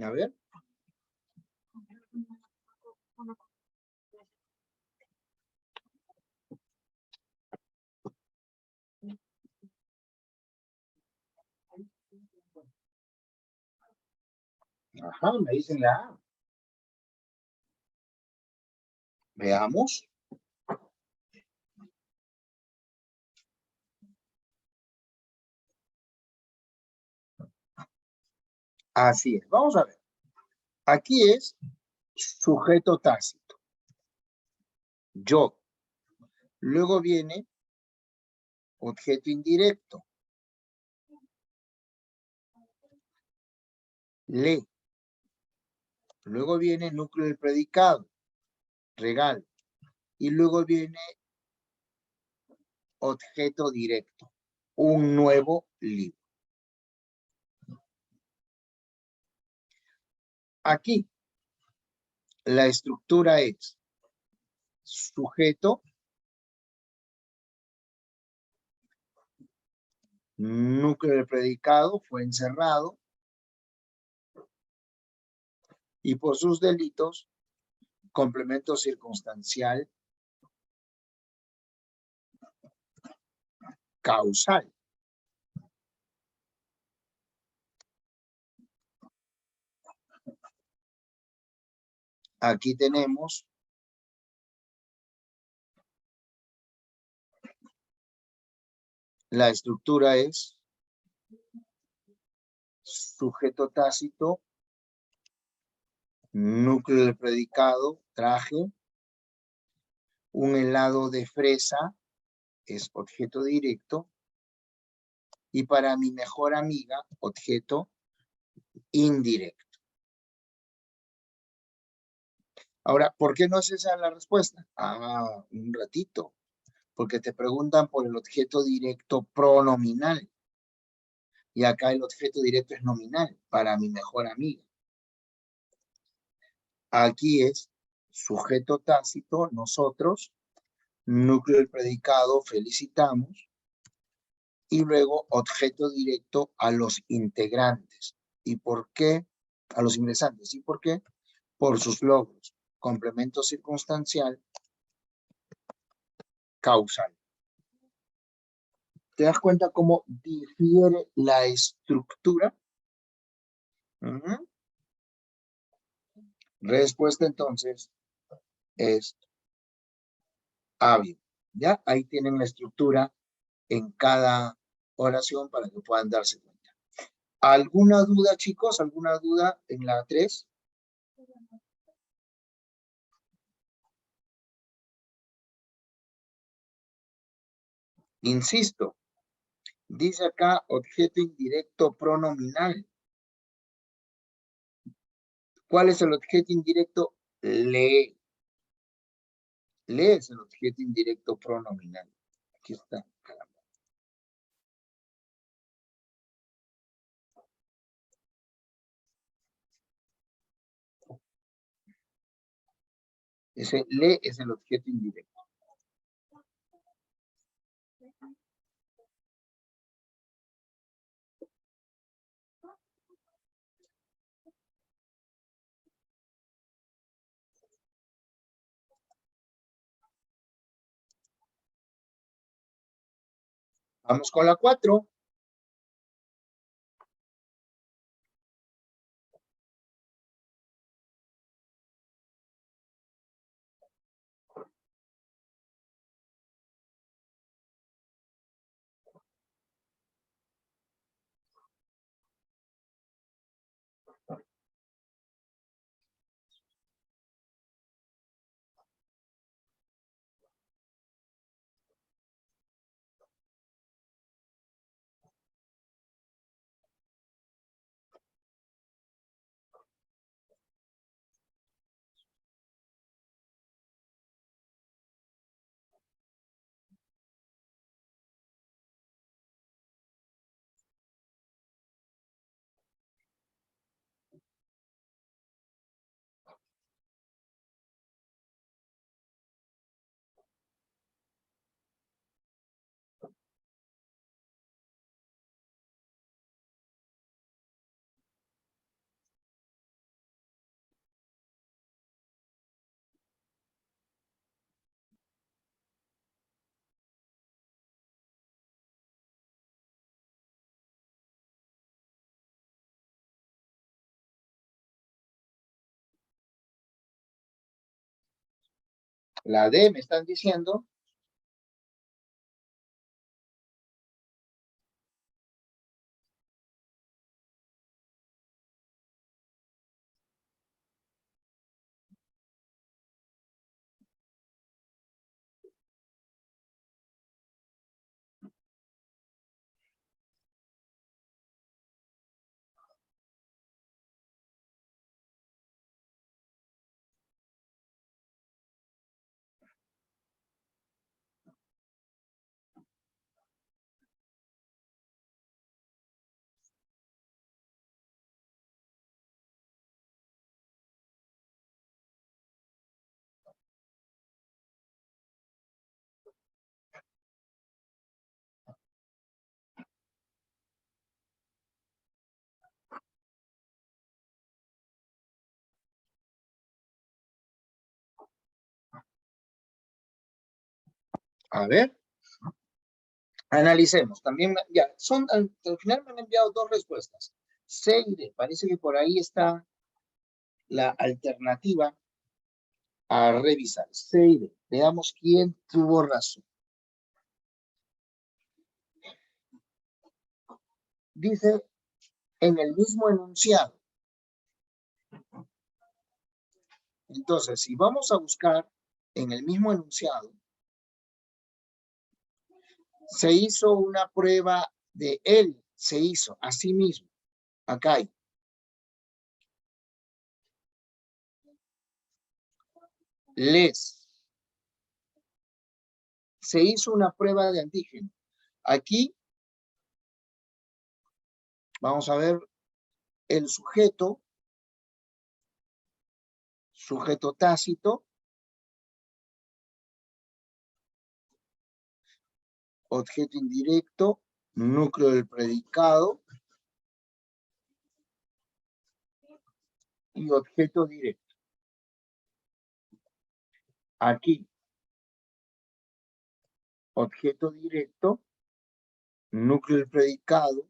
S1: A ver. Ajá, me dicen la A. Veamos. Así es. Vamos a ver. Aquí es sujeto tácito. Yo. Luego viene objeto indirecto. Le. Luego viene núcleo del predicado. Regalo. Y luego viene objeto directo. Un nuevo libro. Aquí la estructura es sujeto, núcleo del predicado, fue encerrado, y por sus delitos, complemento circunstancial causal. Aquí tenemos la estructura es sujeto tácito, núcleo del predicado, traje, un helado de fresa es objeto directo, y para mi mejor amiga, objeto indirecto. Ahora, ¿por qué no es esa la respuesta? Ah, un ratito. Porque te preguntan por el objeto directo pronominal. Y acá el objeto directo es nominal, para mi mejor amiga. Aquí es sujeto tácito, nosotros, núcleo del predicado, felicitamos, y luego objeto directo a los integrantes. ¿Y por qué? A los ingresantes. ¿Y por qué? Por sus logros. Complemento circunstancial causal. ¿Te das cuenta cómo difiere la estructura? Respuesta entonces es hábil. ¿Ya? Ahí tienen la estructura en cada oración para que puedan darse cuenta. ¿Alguna duda, chicos? ¿Alguna duda en la 3? Insisto, dice acá objeto indirecto pronominal. ¿Cuál es el objeto indirecto? Lee. Lee es el objeto indirecto pronominal. Aquí está, caramba. Ese lee es el objeto indirecto. Vamos con la 4. La D me están diciendo. A ver, analicemos. También, ya, al final me han enviado 2 respuestas. C y D. Parece que por ahí está la alternativa a revisar. C y D. Veamos quién tuvo razón. Dice, en el mismo enunciado. Entonces, si vamos a buscar en el mismo enunciado, se hizo una prueba de él, se hizo a sí mismo. Acá hay. Les. Se hizo una prueba de antígeno. Aquí vamos a ver el sujeto tácito, objeto indirecto, núcleo del predicado y objeto directo. Aquí, objeto directo, núcleo del predicado,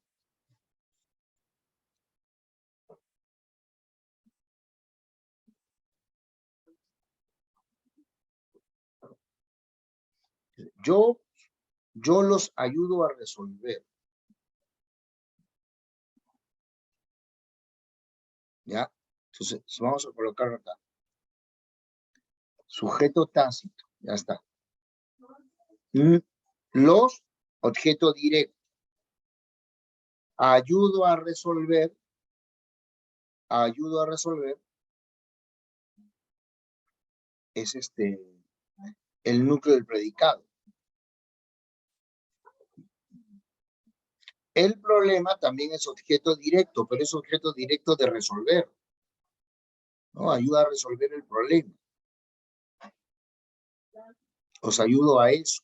S1: Yo los ayudo a resolver. ¿Ya? Entonces, vamos a colocar acá. Sujeto tácito. Ya está. Los, objeto directo. Ayudo a resolver. Es el núcleo del predicado. El problema también es objeto directo, pero es objeto directo de resolver, ¿no? Ayuda a resolver el problema. Os ayudo a eso.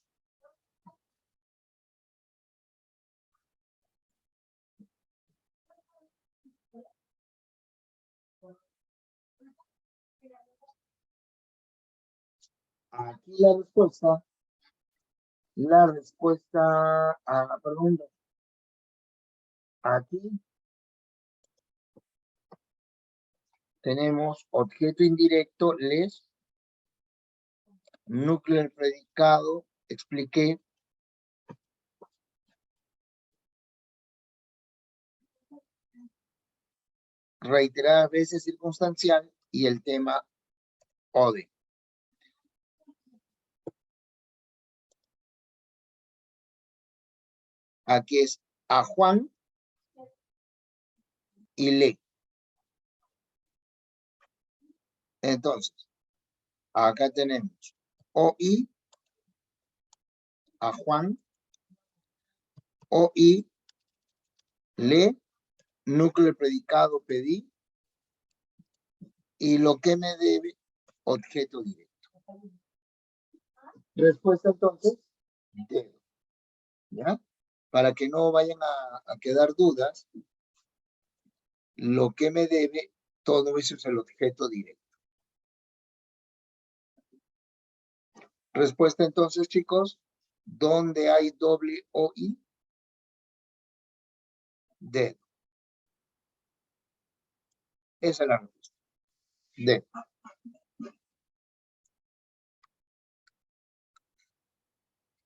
S1: Aquí perdón, aquí tenemos objeto indirecto, les, núcleo del predicado, expliqué, reiteradas veces circunstancial y el tema ODE. Aquí es a Juan y le. Entonces, acá tenemos OI, a Juan, OI, le, núcleo del predicado, pedí, y lo que me debe, objeto directo. Respuesta entonces, debe. ¿Ya? Para que no vayan a quedar dudas, lo que me debe, todo eso es el objeto directo. Respuesta entonces, chicos, ¿dónde hay doble OI? Dedo. Esa es la respuesta. Dedo.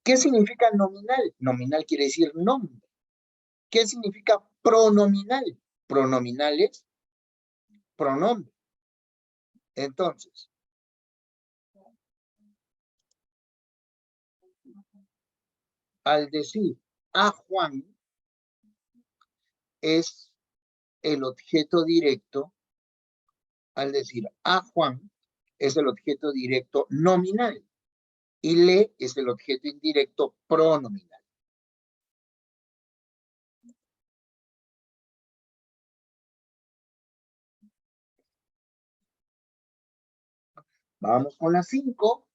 S1: ¿Qué significa nominal? Nominal quiere decir nombre. ¿Qué significa pronominal? Pronominal es pronombre. Entonces, al decir a Juan es el objeto directo, al decir a Juan es el objeto directo nominal y le es el objeto indirecto pronominal. Vamos con la 5.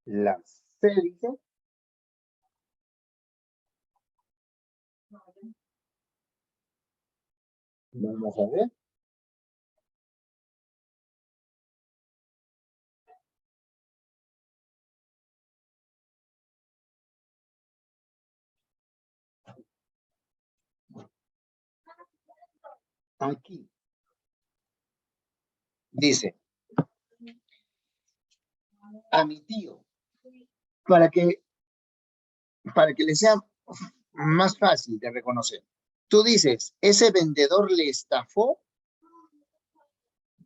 S1: La C dice. Vamos a ver. Aquí dice, a mi tío para que le sea más fácil de reconocer. Tú dices, ese vendedor le estafó.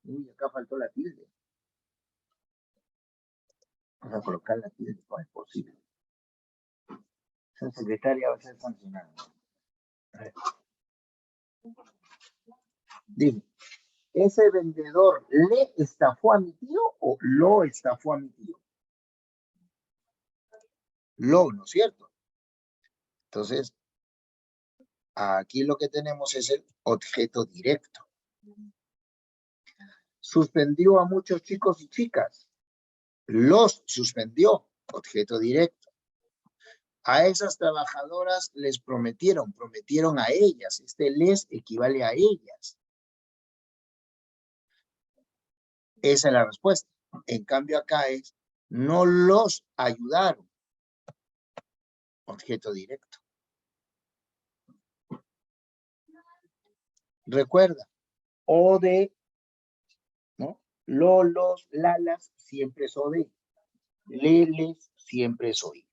S1: Uy, acá faltó la tilde. Vamos a colocar la tilde, no es posible. Esa secretaria va a ser sancionada. Dime, ¿ese vendedor le estafó a mi tío o lo estafó a mi tío? Lo, ¿no es cierto? Entonces, aquí lo que tenemos es el objeto directo. Suspendió a muchos chicos y chicas. Los suspendió, objeto directo. A esas trabajadoras les prometieron a ellas. Este les equivale a ellas. Esa es la respuesta. En cambio acá es, no los ayudaron. Objeto directo. Recuerda, o de, ¿no? Lolos, lalas, siempre es o de. Leles, siempre es hoy.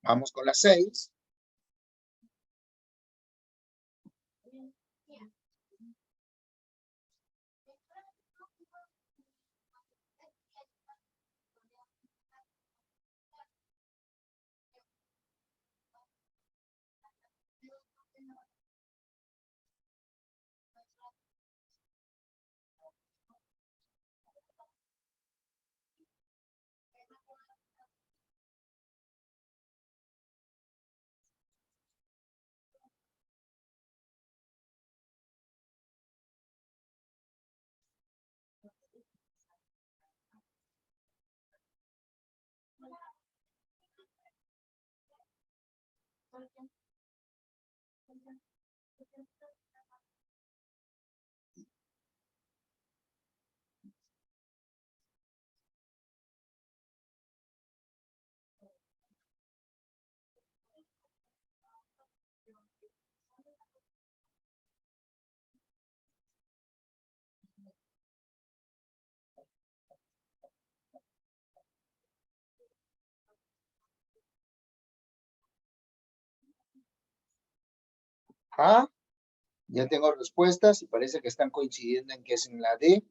S1: Vamos con la 6. A, ya tengo respuestas y parece que están coincidiendo en que es en la D.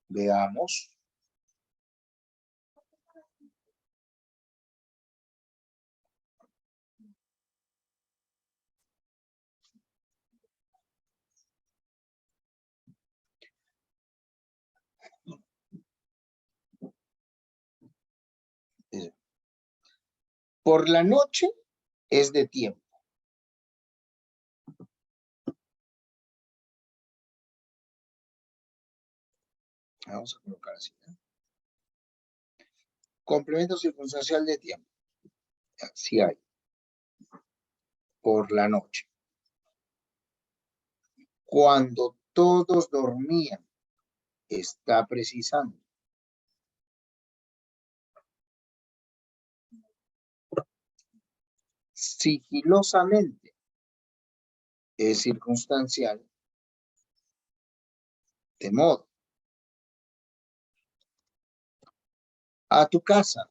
S1: Veamos. Por la noche es de tiempo. Vamos a colocar así, ¿no? Complemento circunstancial de tiempo. Sí hay. Por la noche. Cuando todos dormían, está precisando. Sigilosamente es circunstancial de modo. A tu casa,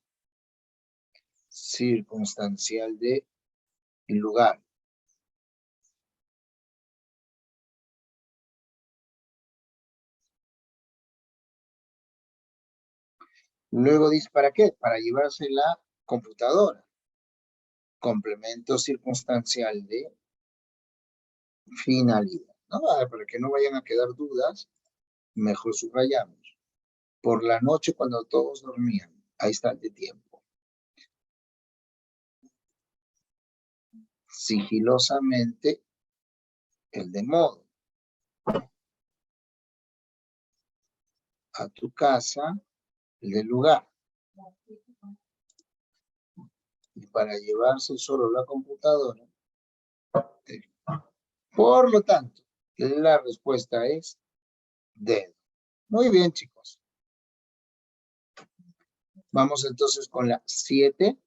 S1: circunstancial de lugar. Luego dice, ¿para qué? Para llevarse la computadora. Complemento circunstancial de finalidad. ¿No? Para que no vayan a quedar dudas, mejor subrayamos. Por la noche cuando todos dormían. Ahí está el de tiempo. Sigilosamente el de modo. A tu casa, el de lugar. Y para llevarse solo la computadora. Por lo tanto, la respuesta es D. Muy bien, chicos. Vamos entonces con la 7.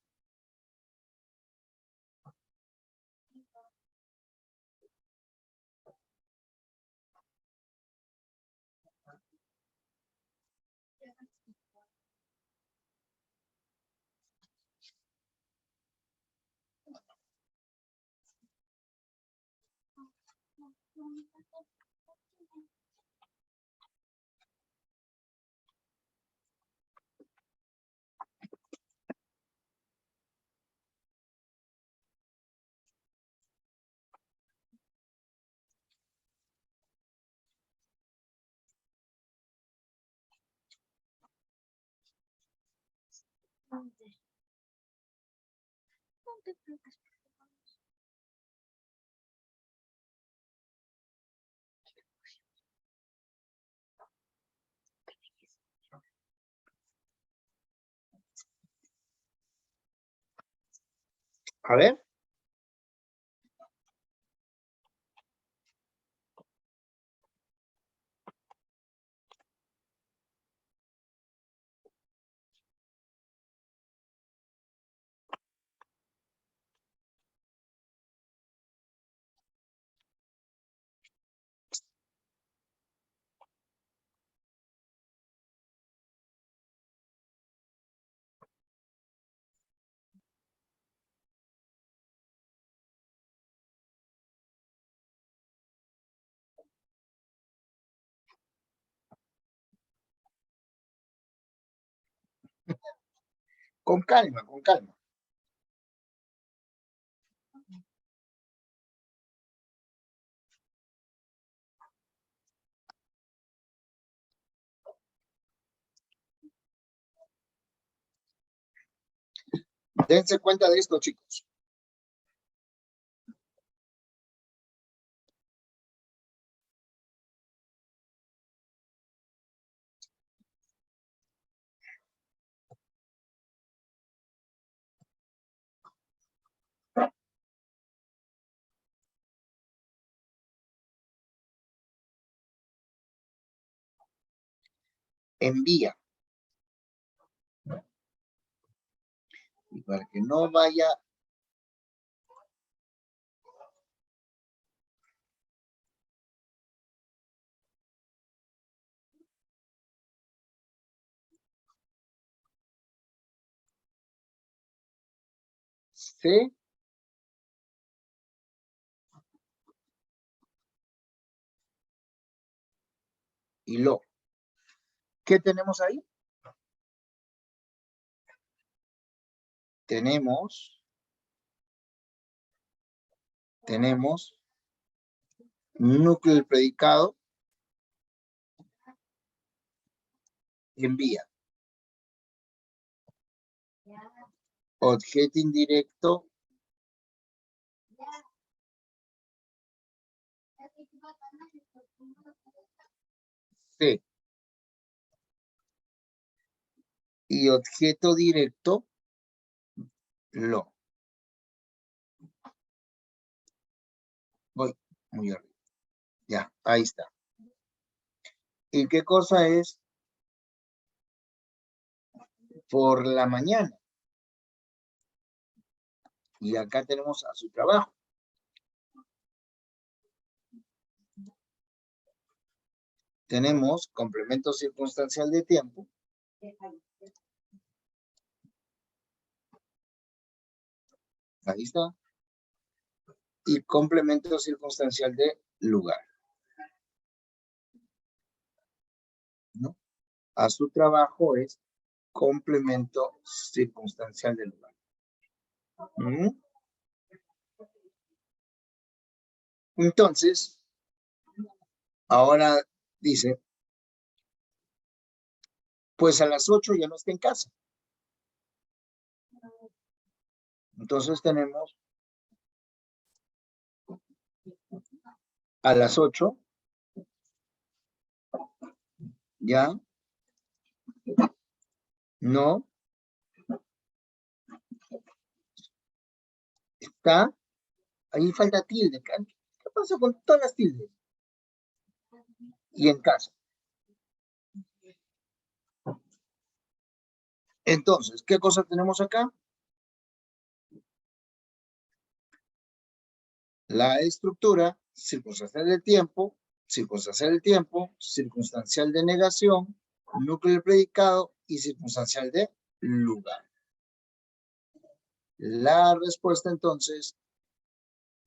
S1: A ver. Con calma, con calma. Dense cuenta de esto, chicos. Envía. Y para que no vaya C y lo. ¿Qué tenemos ahí? Tenemos núcleo del predicado, envía. Objeto indirecto, C. Y objeto directo, lo. Voy muy arriba. Ya, ahí está. ¿Y qué cosa es por la mañana? Y acá tenemos a su trabajo. Tenemos complemento circunstancial de tiempo. Ahí está. Y complemento circunstancial de lugar. ¿No? A su trabajo es complemento circunstancial de lugar. ¿Mm? Entonces, ahora dice, pues a las 8 ya no está en casa. Entonces tenemos a las 8, ya, no, está, ahí falta tilde. ¿Qué pasa con todas las tildes? Y en casa. Entonces, ¿qué cosa tenemos acá? La estructura circunstancial del tiempo, circunstancial de negación, núcleo del predicado y circunstancial de lugar. La respuesta entonces,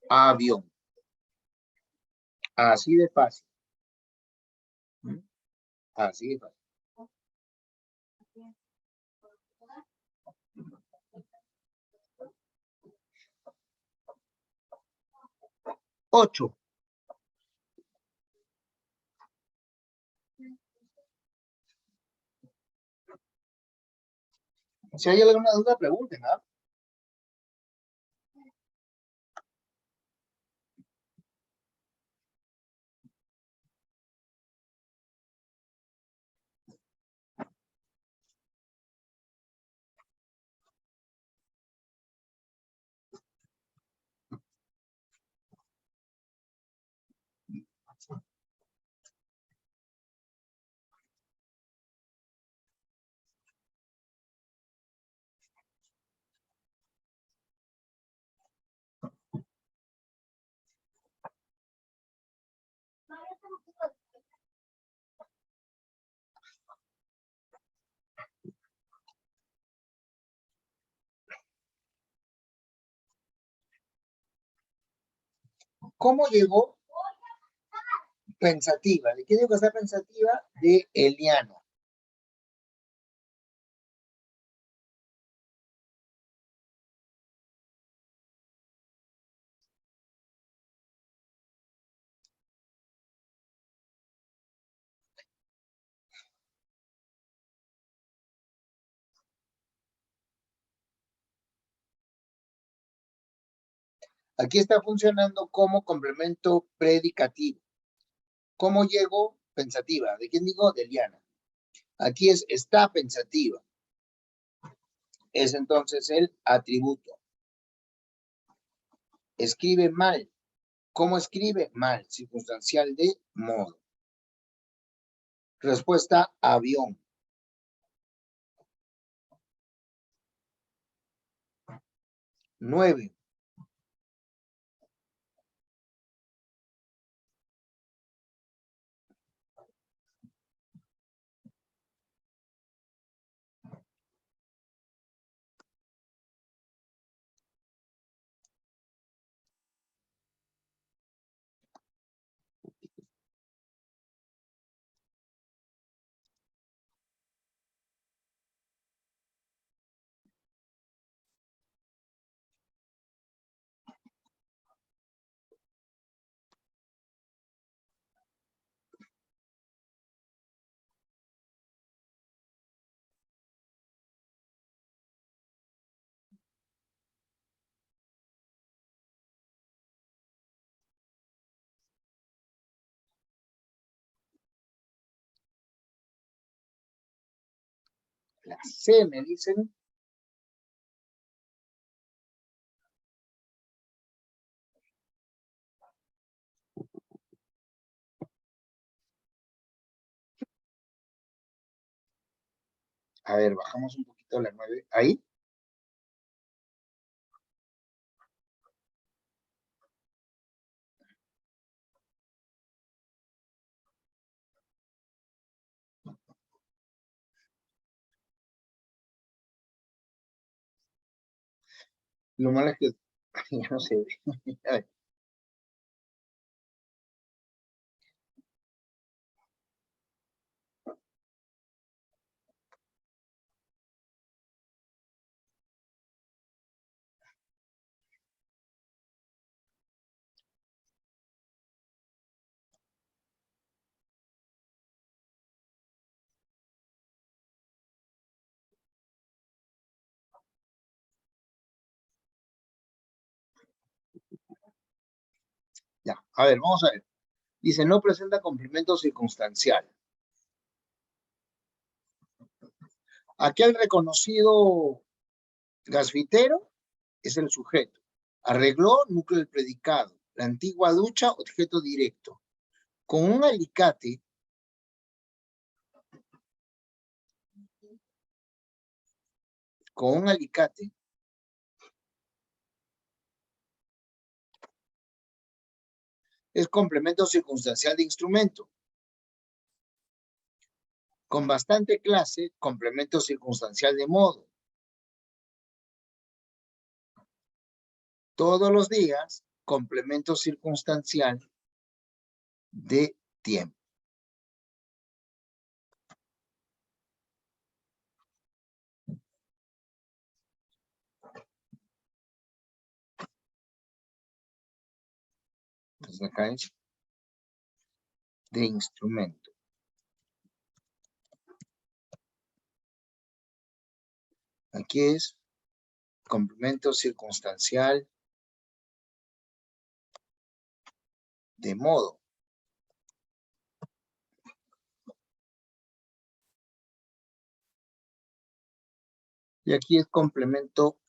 S1: avión. Así de fácil. Así de fácil. Ocho. Si hay alguna duda, pregunten, ¿ah? ¿Cómo llegó pensativa? ¿De qué digo que está pensativa? De Eliana. Aquí está funcionando como complemento predicativo. ¿Cómo llegó pensativa? ¿De quién digo? De Eliana. Aquí está pensativa. Es entonces el atributo. Escribe mal. ¿Cómo escribe? Mal. Circunstancial de modo. Respuesta, avión. 9. La C me dicen. A ver, bajamos un poquito la 9. Ahí. Lo malo es que ya no se ve. A ver, ya. A ver, vamos a ver. Dice, no presenta complemento circunstancial. Aquel reconocido gasfitero es el sujeto. Arregló, núcleo del predicado. La antigua ducha, objeto directo. Con un alicate, con un alicate es complemento circunstancial de instrumento. Con bastante clase, complemento circunstancial de modo. Todos los días, complemento circunstancial de tiempo. Entonces acá es de instrumento. Aquí es complemento circunstancial de modo. Y aquí es complemento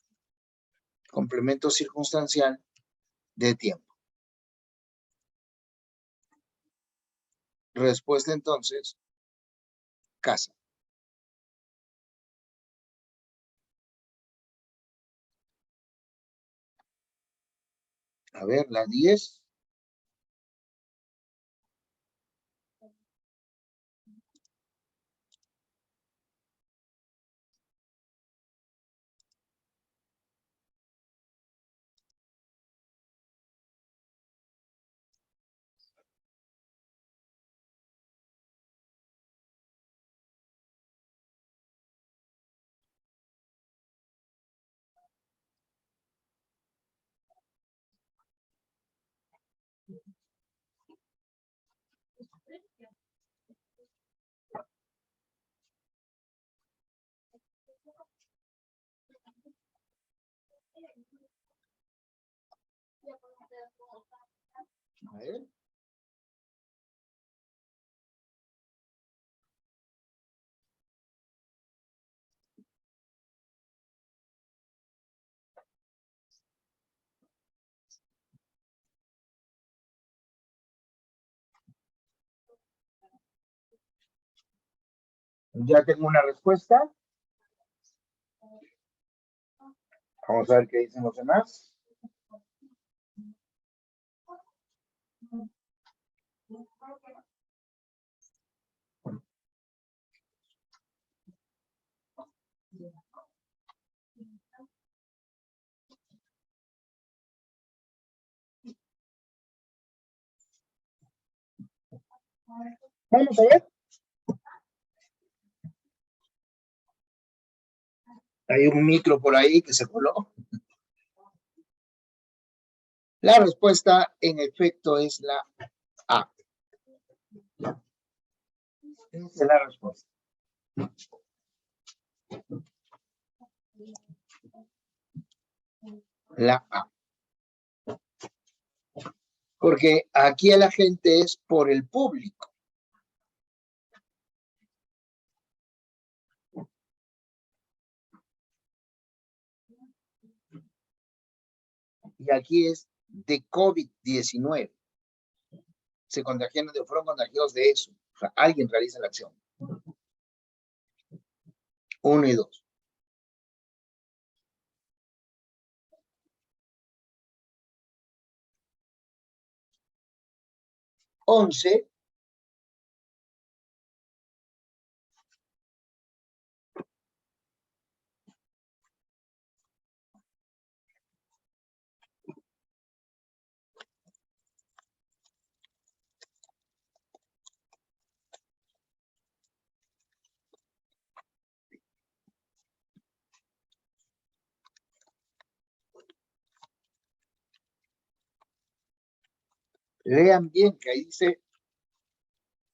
S1: circunstancial de tiempo. Respuesta entonces, casa. A ver, la 10. A ver. Ya tengo una respuesta. Vamos a ver qué dicen los demás. Vamos a ver. Hay un micro por ahí que se coló. La respuesta, en efecto, es la A. Esa es la respuesta. La A. Porque aquí la gente es por el público. Y aquí es de COVID-19. Se contagiaron, fueron contagiados de eso. O sea, alguien realiza la acción. 1 y 2. 11. Lean bien que ahí dice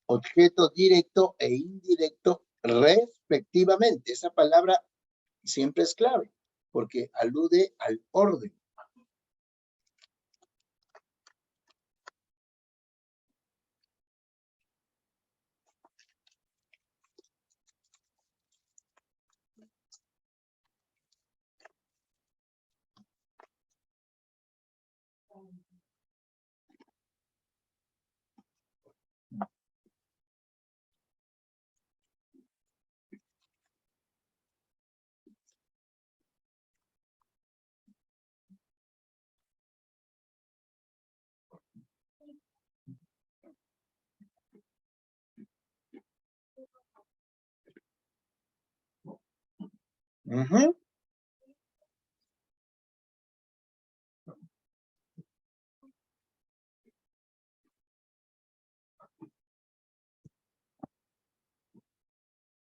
S1: objeto directo e indirecto respectivamente. Esa palabra siempre es clave porque alude al orden. Ujú.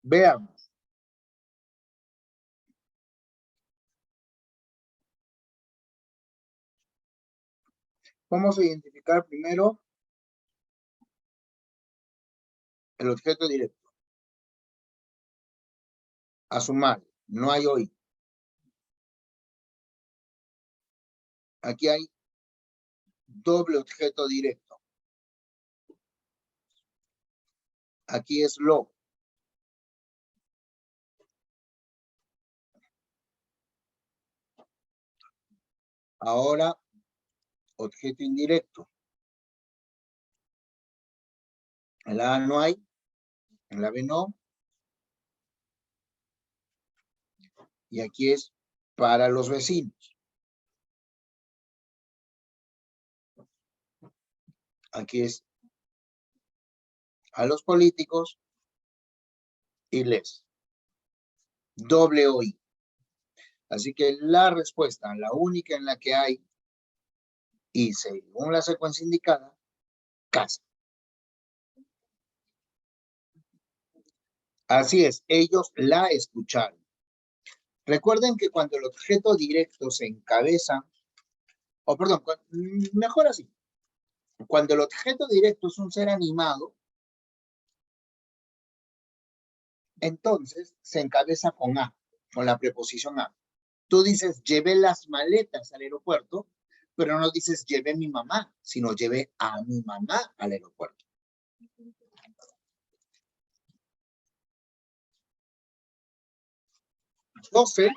S1: Veamos. Vamos a identificar primero el objeto directo. A sumar. No hay hoy. Aquí hay doble objeto directo. Aquí es lo. Ahora, objeto indirecto. En la A no hay. En la B no. Y aquí es para los vecinos. Aquí es a los políticos y les. Doble OI. Así que la respuesta, la única en la que hay, y según la secuencia indicada, casa. Así es, ellos la escucharon. Recuerden que cuando el objeto directo se encabeza, o perdón, mejor así, cuando el objeto directo es un ser animado, entonces se encabeza con A, con la preposición A. Tú dices, llevé las maletas al aeropuerto, pero no dices, llevé mi mamá, sino llevé a mi mamá al aeropuerto. Entonces,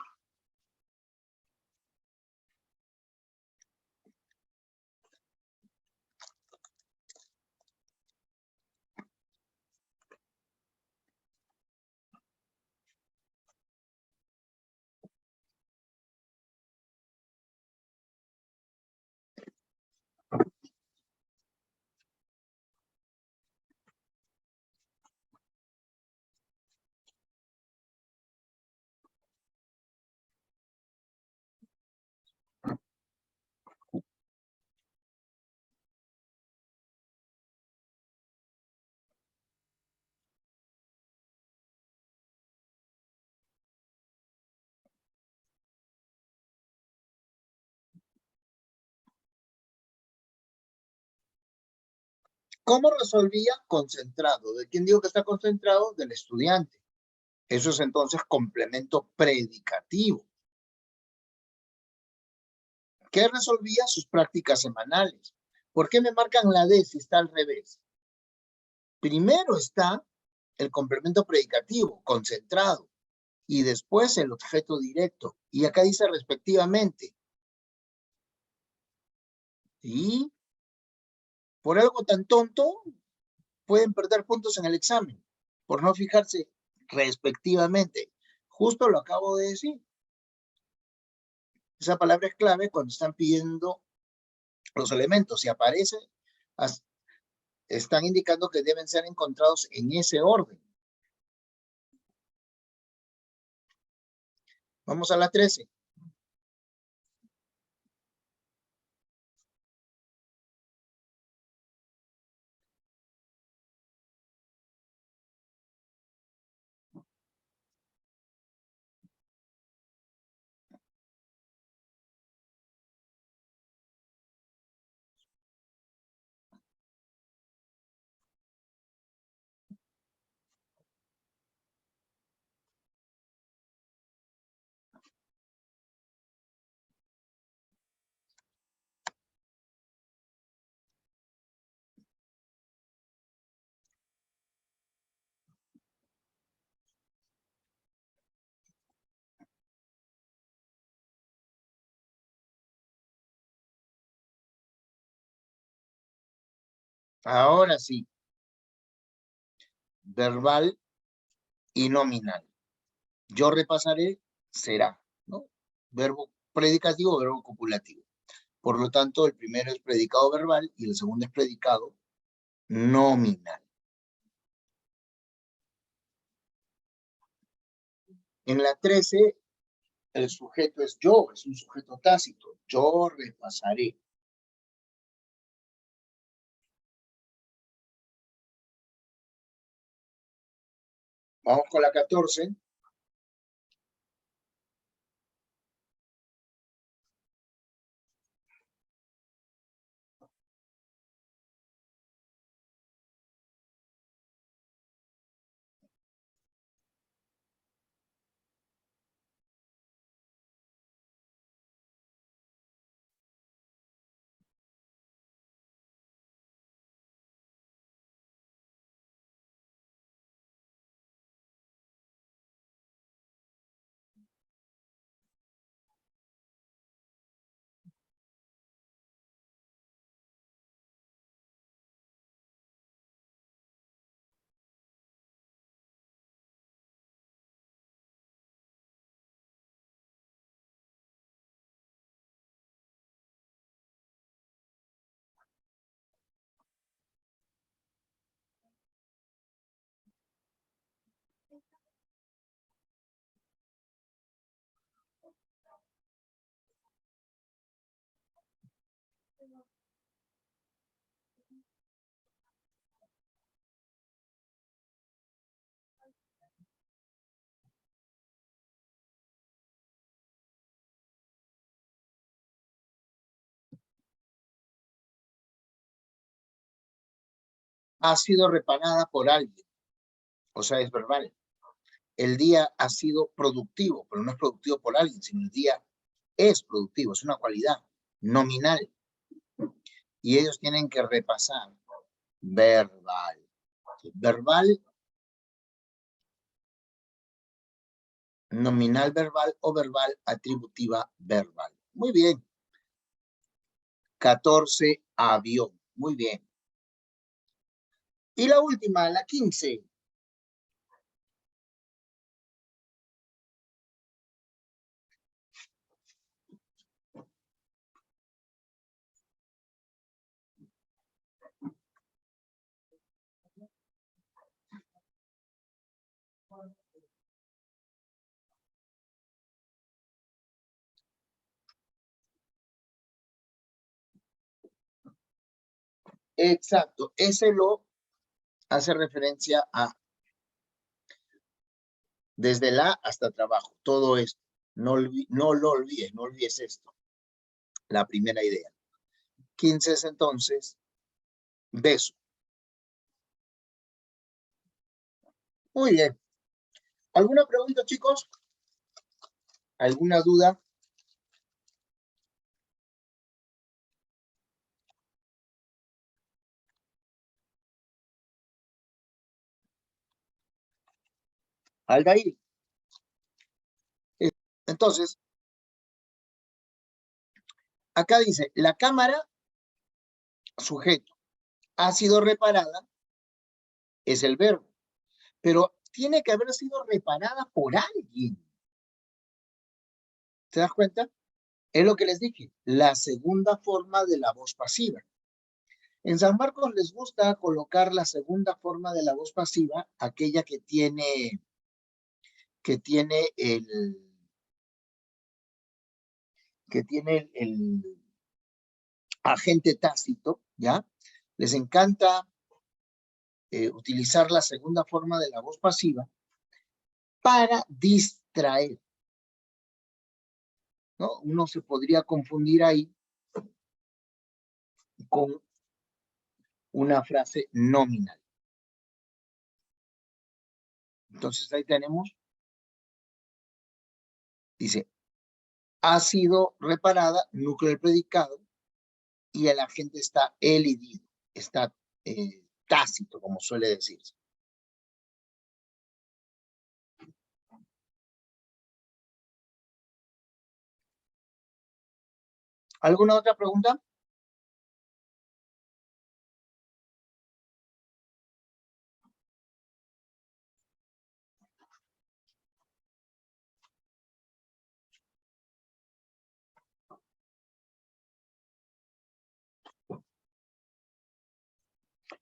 S1: ¿cómo resolvía? Concentrado. ¿De quién digo que está concentrado? Del estudiante. Eso es entonces complemento predicativo. ¿Qué resolvía? Sus prácticas semanales. ¿Por qué me marcan la D si está al revés? Primero está el complemento predicativo, concentrado, y después el objeto directo. Y acá dice respectivamente. Y por algo tan tonto, pueden perder puntos en el examen, por no fijarse respectivamente. Justo lo acabo de decir. Esa palabra es clave cuando están pidiendo los elementos. Si aparece, están indicando que deben ser encontrados en ese orden. Vamos a la 13. Ahora sí, verbal y nominal. Yo repasaré, será, ¿no? Verbo predicativo, verbo copulativo. Por lo tanto, el primero es predicado verbal y el segundo es predicado nominal. En la 13 El sujeto es yo, es un sujeto tácito. Yo repasaré. Vamos con la 14. Ha sido reparada por alguien, o sea, es verbal. El día ha sido productivo, pero no es productivo por alguien, sino el día es productivo, es una cualidad nominal. Y ellos tienen que repasar verbal. Verbal, nominal verbal o verbal atributiva verbal. Muy bien. 14, avión. Muy bien. Y la última, la 15. Exacto. Ese lo hace referencia a desde la hasta trabajo. Todo esto. No lo olvides, no olvides esto. La primera idea. 15 es entonces beso. Muy bien. ¿Alguna pregunta, chicos? ¿Alguna duda? Aldair. Entonces, acá dice, la cámara, sujeto, ha sido reparada, es el verbo, pero tiene que haber sido reparada por alguien. ¿Te das cuenta? Es lo que les dije, la segunda forma de la voz pasiva. En San Marcos les gusta colocar la segunda forma de la voz pasiva, aquella que tiene el agente tácito, ¿ya? Les encanta utilizar la segunda forma de la voz pasiva para distraer, ¿no? Uno se podría confundir ahí con una frase nominal. Entonces ahí tenemos, dice, ha sido reparada, núcleo del predicado, y el agente está elidido, está tácito, como suele decirse. ¿Alguna otra pregunta?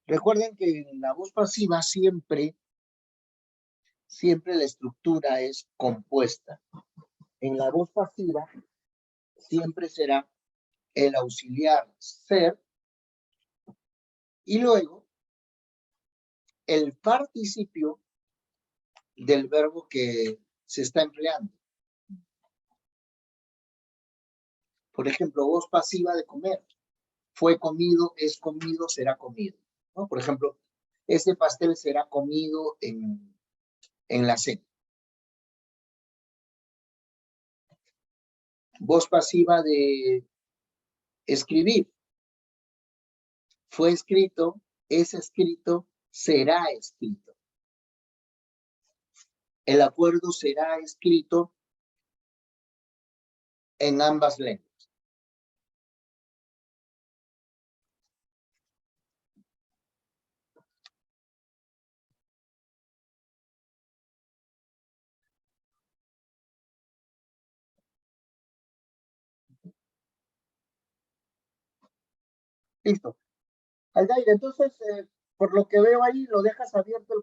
S1: Recuerden que en la voz pasiva siempre la estructura es compuesta. En la voz pasiva siempre será el auxiliar ser y luego el participio del verbo que se está empleando. Por ejemplo, voz pasiva de comer. Fue comido, es comido, será comido, ¿no? Por ejemplo, ese pastel será comido en la cena. Voz pasiva de escribir. Fue escrito, es escrito, será escrito. El acuerdo será escrito en ambas lenguas. Listo. Aldair, entonces, por lo que veo ahí, lo dejas abierto el